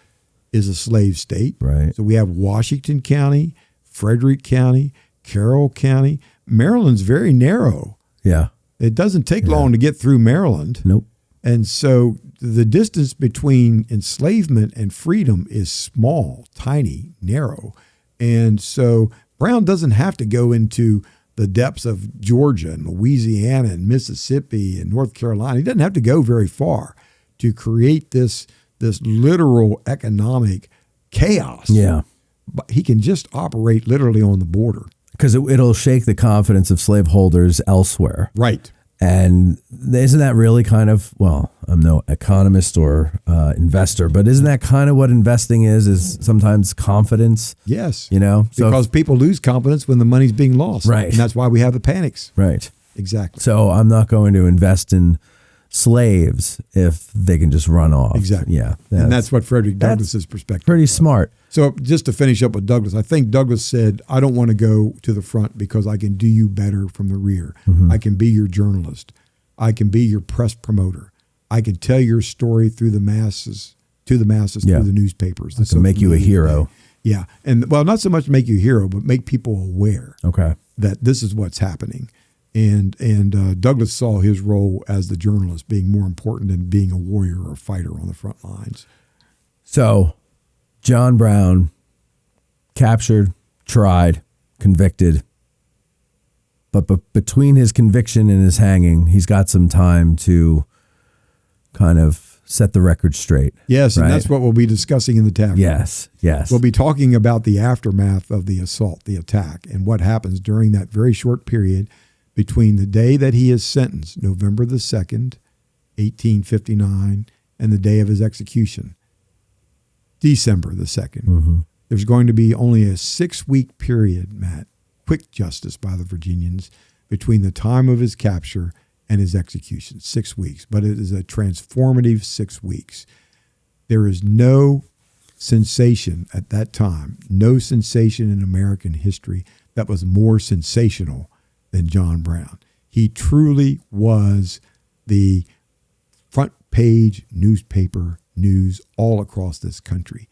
is a slave state. Right. So we have Washington County, Frederick County, Carroll County. Maryland's very narrow. Yeah. It doesn't take long to get through Maryland. Nope. And so the distance between enslavement and freedom is small, tiny, narrow. And so Brown doesn't have to go into the depths of Georgia and Louisiana and Mississippi and North Carolina. He doesn't have to go very far to create this literal economic chaos. Yeah. But he can just operate literally on the border. Because it'll shake the confidence of slaveholders elsewhere. Right. And isn't that really kind of, well, I'm no economist or investor, but isn't that kind of what investing is sometimes confidence? Yes. You know? So because people lose confidence when the money's being lost. Right. And that's why we have the panics. Right. Exactly. So I'm not going to invest in slaves if they can just run off. Exactly. Yeah. And that's what Frederick Douglass's perspective Pretty was. smart. So just to finish up with Douglass, I think Douglass said, I don't want to go to the front because I can do you better from the rear. Mm-hmm. I can be your journalist. I can be your press promoter. I can tell your story through the masses, through the newspapers. I can make you a hero. Yeah. And well, not so much make you a hero, but make people aware Okay. that this is what's happening. And Douglass saw his role as the journalist being more important than being a warrior or a fighter on the front lines. So John Brown captured, tried, convicted. But between his conviction and his hanging, he's got some time to kind of set the record straight. Yes, right? And that's what we'll be discussing in the tavern. Yes. We'll be talking about the aftermath of the assault, the attack, and what happens during that very short period between the day that he is sentenced, November the 2nd, 1859, and the day of his execution, December the 2nd. Mm-hmm. There's going to be only a 6-week period, Matt, quick justice by the Virginians, between the time of his capture and his execution, 6 weeks. But it is a transformative 6 weeks. There is no sensation at that time, no sensation in American history that was more sensational than John Brown. He truly was the front page newspaper news all across this country.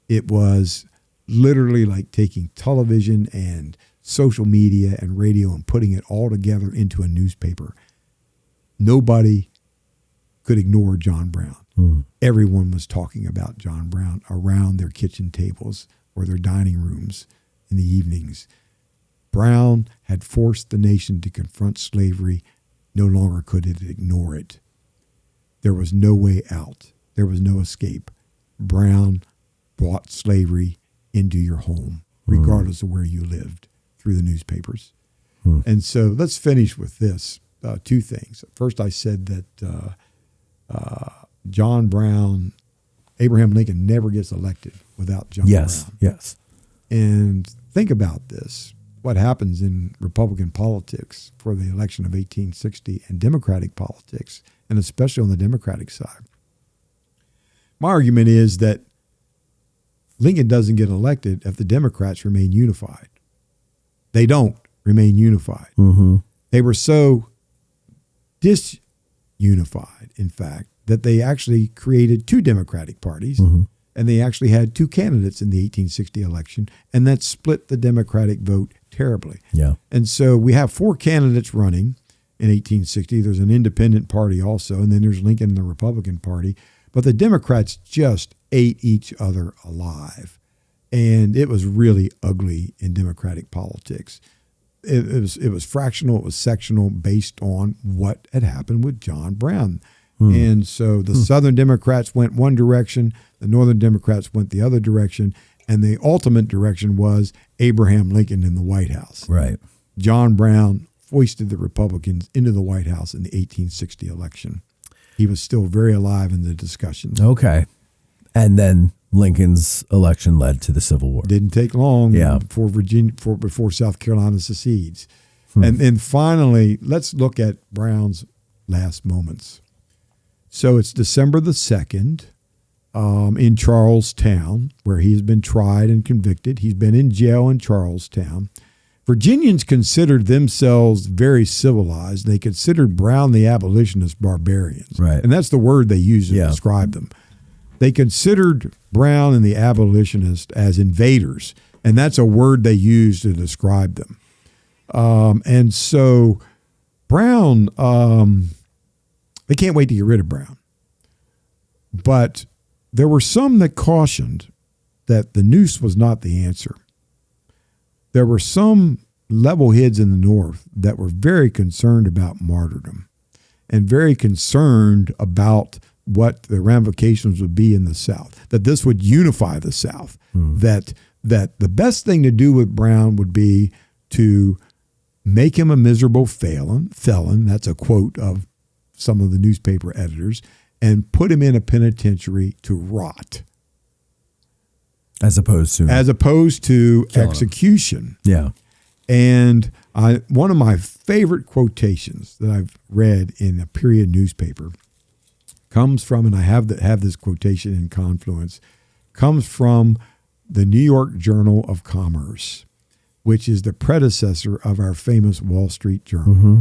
It was literally like taking television and social media and radio and putting it all together into a newspaper. Nobody could ignore John Brown. Everyone was talking about John Brown around their kitchen tables or their dining rooms in the evenings. Brown had forced the nation to confront slavery. No longer could it ignore it. There was no way out. There was no escape. Brown brought slavery into your home, regardless of where you lived, through the newspapers. And so let's finish with this, two things. First, I said that John Brown, Abraham Lincoln never gets elected without John Brown. Yes. And think about this. What happens in Republican politics for the election of 1860 and Democratic politics, and especially on the Democratic side. My argument is that Lincoln doesn't get elected if the Democrats remain unified. They don't remain unified. Mm-hmm. They were so disunified, in fact, that they actually created two Democratic parties, and they actually had two candidates in the 1860 election, and that split the Democratic vote terribly. Yeah. And so we have four candidates running in 1860. There's an independent party also, and then there's Lincoln and the Republican Party. But the Democrats just ate each other alive. And it was really ugly in Democratic politics. It was fractional, it was sectional based on what had happened with John Brown. And so the Southern Democrats went one direction, the Northern Democrats went the other direction, and the ultimate direction was Abraham Lincoln in the White House. Right. John Brown foisted the Republicans into the White House in the 1860 election. He was still very alive in the discussions. Okay. And then Lincoln's election led to the Civil War. Didn't take long before South Carolina secedes. And then finally, let's look at Brown's last moments. So it's December the 2nd in Charlestown, where he's been tried and convicted. He's been in jail in Charlestown. Virginians considered themselves very civilized. They considered Brown the abolitionist barbarians. Right. And that's the word they used to describe them. They considered Brown and the abolitionists as invaders, and that's a word they used to describe them. And so Brown, they can't wait to get rid of Brown. But there were some that cautioned that the noose was not the answer. There were some level heads in the North that were very concerned about martyrdom and very concerned about what the ramifications would be in the South, that this would unify the South, that the best thing to do with Brown would be to make him a miserable felon, that's a quote of some of the newspaper editors, and put him in a penitentiary to rot. As opposed to execution. Yeah. And one of my favorite quotations that I've read in a period newspaper comes from, and I have this quotation in Confluence, comes from the New York Journal of Commerce, which is the predecessor of our famous Wall Street Journal. Mm-hmm.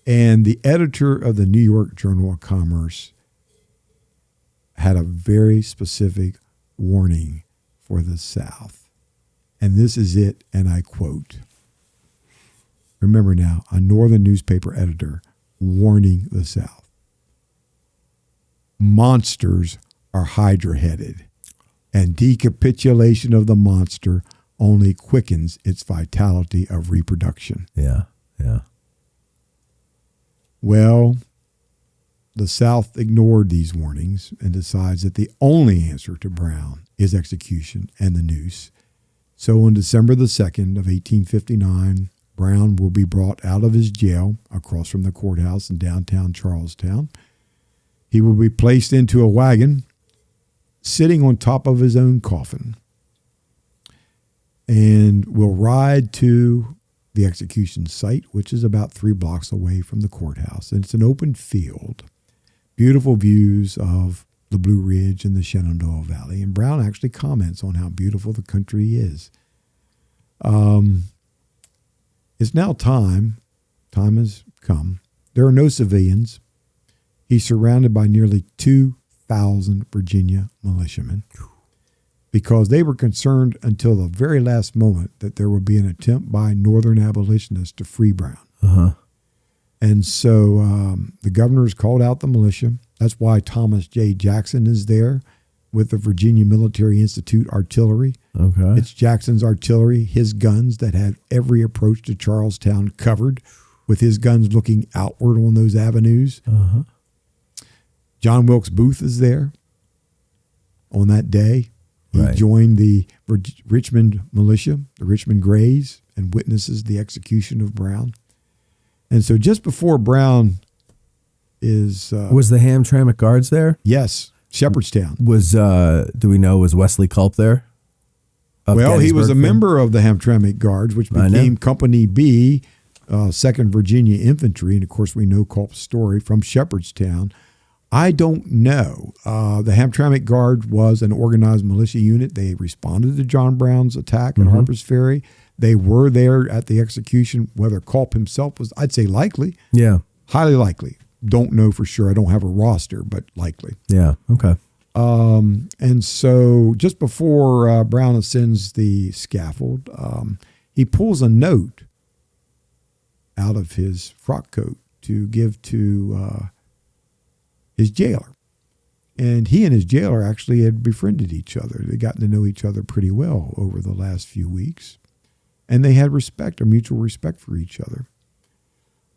And the editor of the New York Journal of Commerce had a very specific warning for the South. And this is it, and I quote. Remember now, a northern newspaper editor warning the South. Monsters are hydra-headed, and decapitulation of the monster only quickens its vitality of reproduction. Yeah, yeah. Well, the South ignored these warnings and decides that the only answer to Brown is execution and the noose. So on December the 2nd of 1859, Brown will be brought out of his jail across from the courthouse in downtown Charlestown. He will be placed into a wagon, sitting on top of his own coffin, and will ride to the execution site, which is about 3 blocks away from the courthouse. And it's an open field, beautiful views of the Blue Ridge and the Shenandoah Valley. And Brown actually comments on how beautiful the country is. It's now time. Time has come. There are no civilians. He's surrounded by nearly 2,000 Virginia militiamen because they were concerned until the very last moment that there would be an attempt by Northern abolitionists to free Brown. Uh-huh. And so the governor's called out the militia. That's why Thomas J. Jackson is there with the Virginia Military Institute artillery. Okay. It's Jackson's artillery, his guns that had every approach to Charlestown covered, with his guns looking outward on those avenues. Uh-huh. John Wilkes Booth is there on that day. He Right. joined the Richmond militia, the Richmond Greys, and witnesses the execution of Brown. And so just before Brown is... was the Hamtramck Guards there? Yes, Shepherdstown. Was, do we know, was Wesley Culp there? Of Well, he was a Gettysburg fame? member of the Hamtramck Guards, which I know. became Company B, 2nd Virginia Infantry. And, of course, we know Culp's story from Shepherdstown. I don't know. The Hamtramck Guard was an organized militia unit. They responded to John Brown's attack at Harper's Ferry. They were there at the execution. Whether Culp himself was, I'd say likely. Yeah. Highly likely. Don't know for sure. I don't have a roster, but likely. Yeah. Okay. And so just before Brown ascends the scaffold, he pulls a note out of his frock coat to give to his jailer. And he and his jailer actually had befriended each other. They'd gotten to know each other pretty well over the last few weeks. And they had respect, a mutual respect for each other.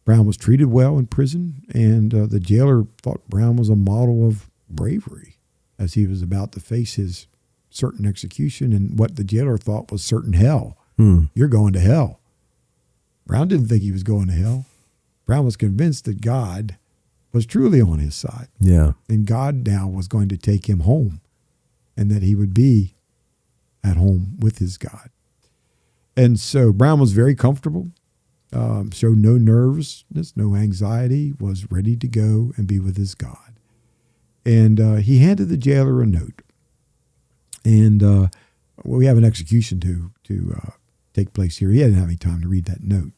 Brown was treated well in prison, and the jailer thought Brown was a model of bravery as he was about to face his certain execution and what the jailer thought was certain hell. You're going to hell. Brown didn't think he was going to hell. Brown was convinced that God was truly on his side. Yeah. And God now was going to take him home, and that he would be at home with his God. And so Brown was very comfortable, showed no nervousness, no anxiety, was ready to go and be with his God. And he handed the jailer a note. And we have an execution to take place here. He didn't have any time to read that note.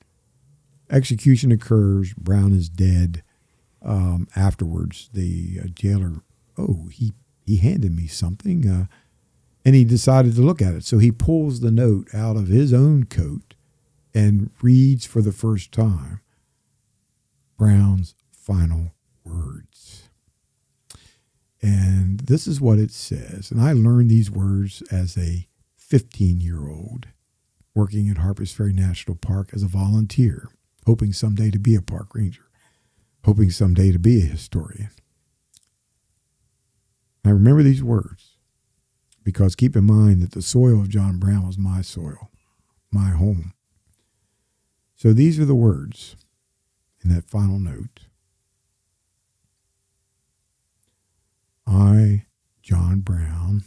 Execution occurs. Brown is dead. Afterwards, the jailer, he handed me something. And he decided to look at it. So he pulls the note out of his own coat and reads for the first time Brown's final words. And this is what it says. And I learned these words as a 15-year-old working at Harpers Ferry National Park as a volunteer, hoping someday to be a park ranger, hoping someday to be a historian. I remember these words because keep in mind that the soil of John Brown was my soil, my home. So these are the words in that final note. I, John Brown,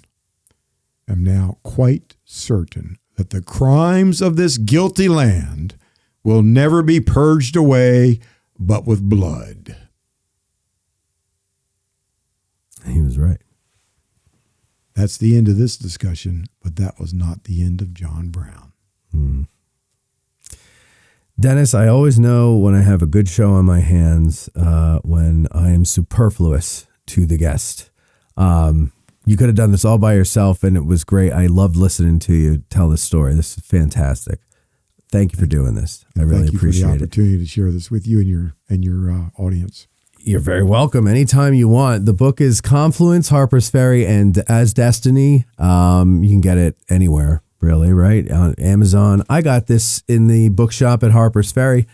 am now quite certain that the crimes of this guilty land will never be purged away but with blood. He was right. That's the end of this discussion, but that was not the end of John Brown. Dennis, I always know when I have a good show on my hands when I am superfluous to the guest. You could have done this all by yourself, and it was great. I loved listening to you tell this story. This is fantastic. Thank you for doing this. I really appreciate for the opportunity to share this with you and your audience. You're very welcome anytime you want. The book is Confluence, Harper's Ferry, and As Destiny. You can get it anywhere, really, right? On Amazon. I got this in the bookshop at Harper's Ferry.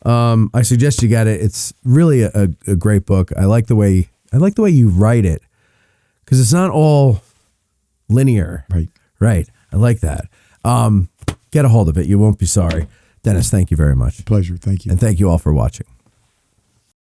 I suggest you get it. It's really a great book. I like the way you write it, because it's not all linear. Right. I like that. Get a hold of it. You won't be sorry. Dennis, thank you very much. Pleasure. Thank you. And thank you all for watching.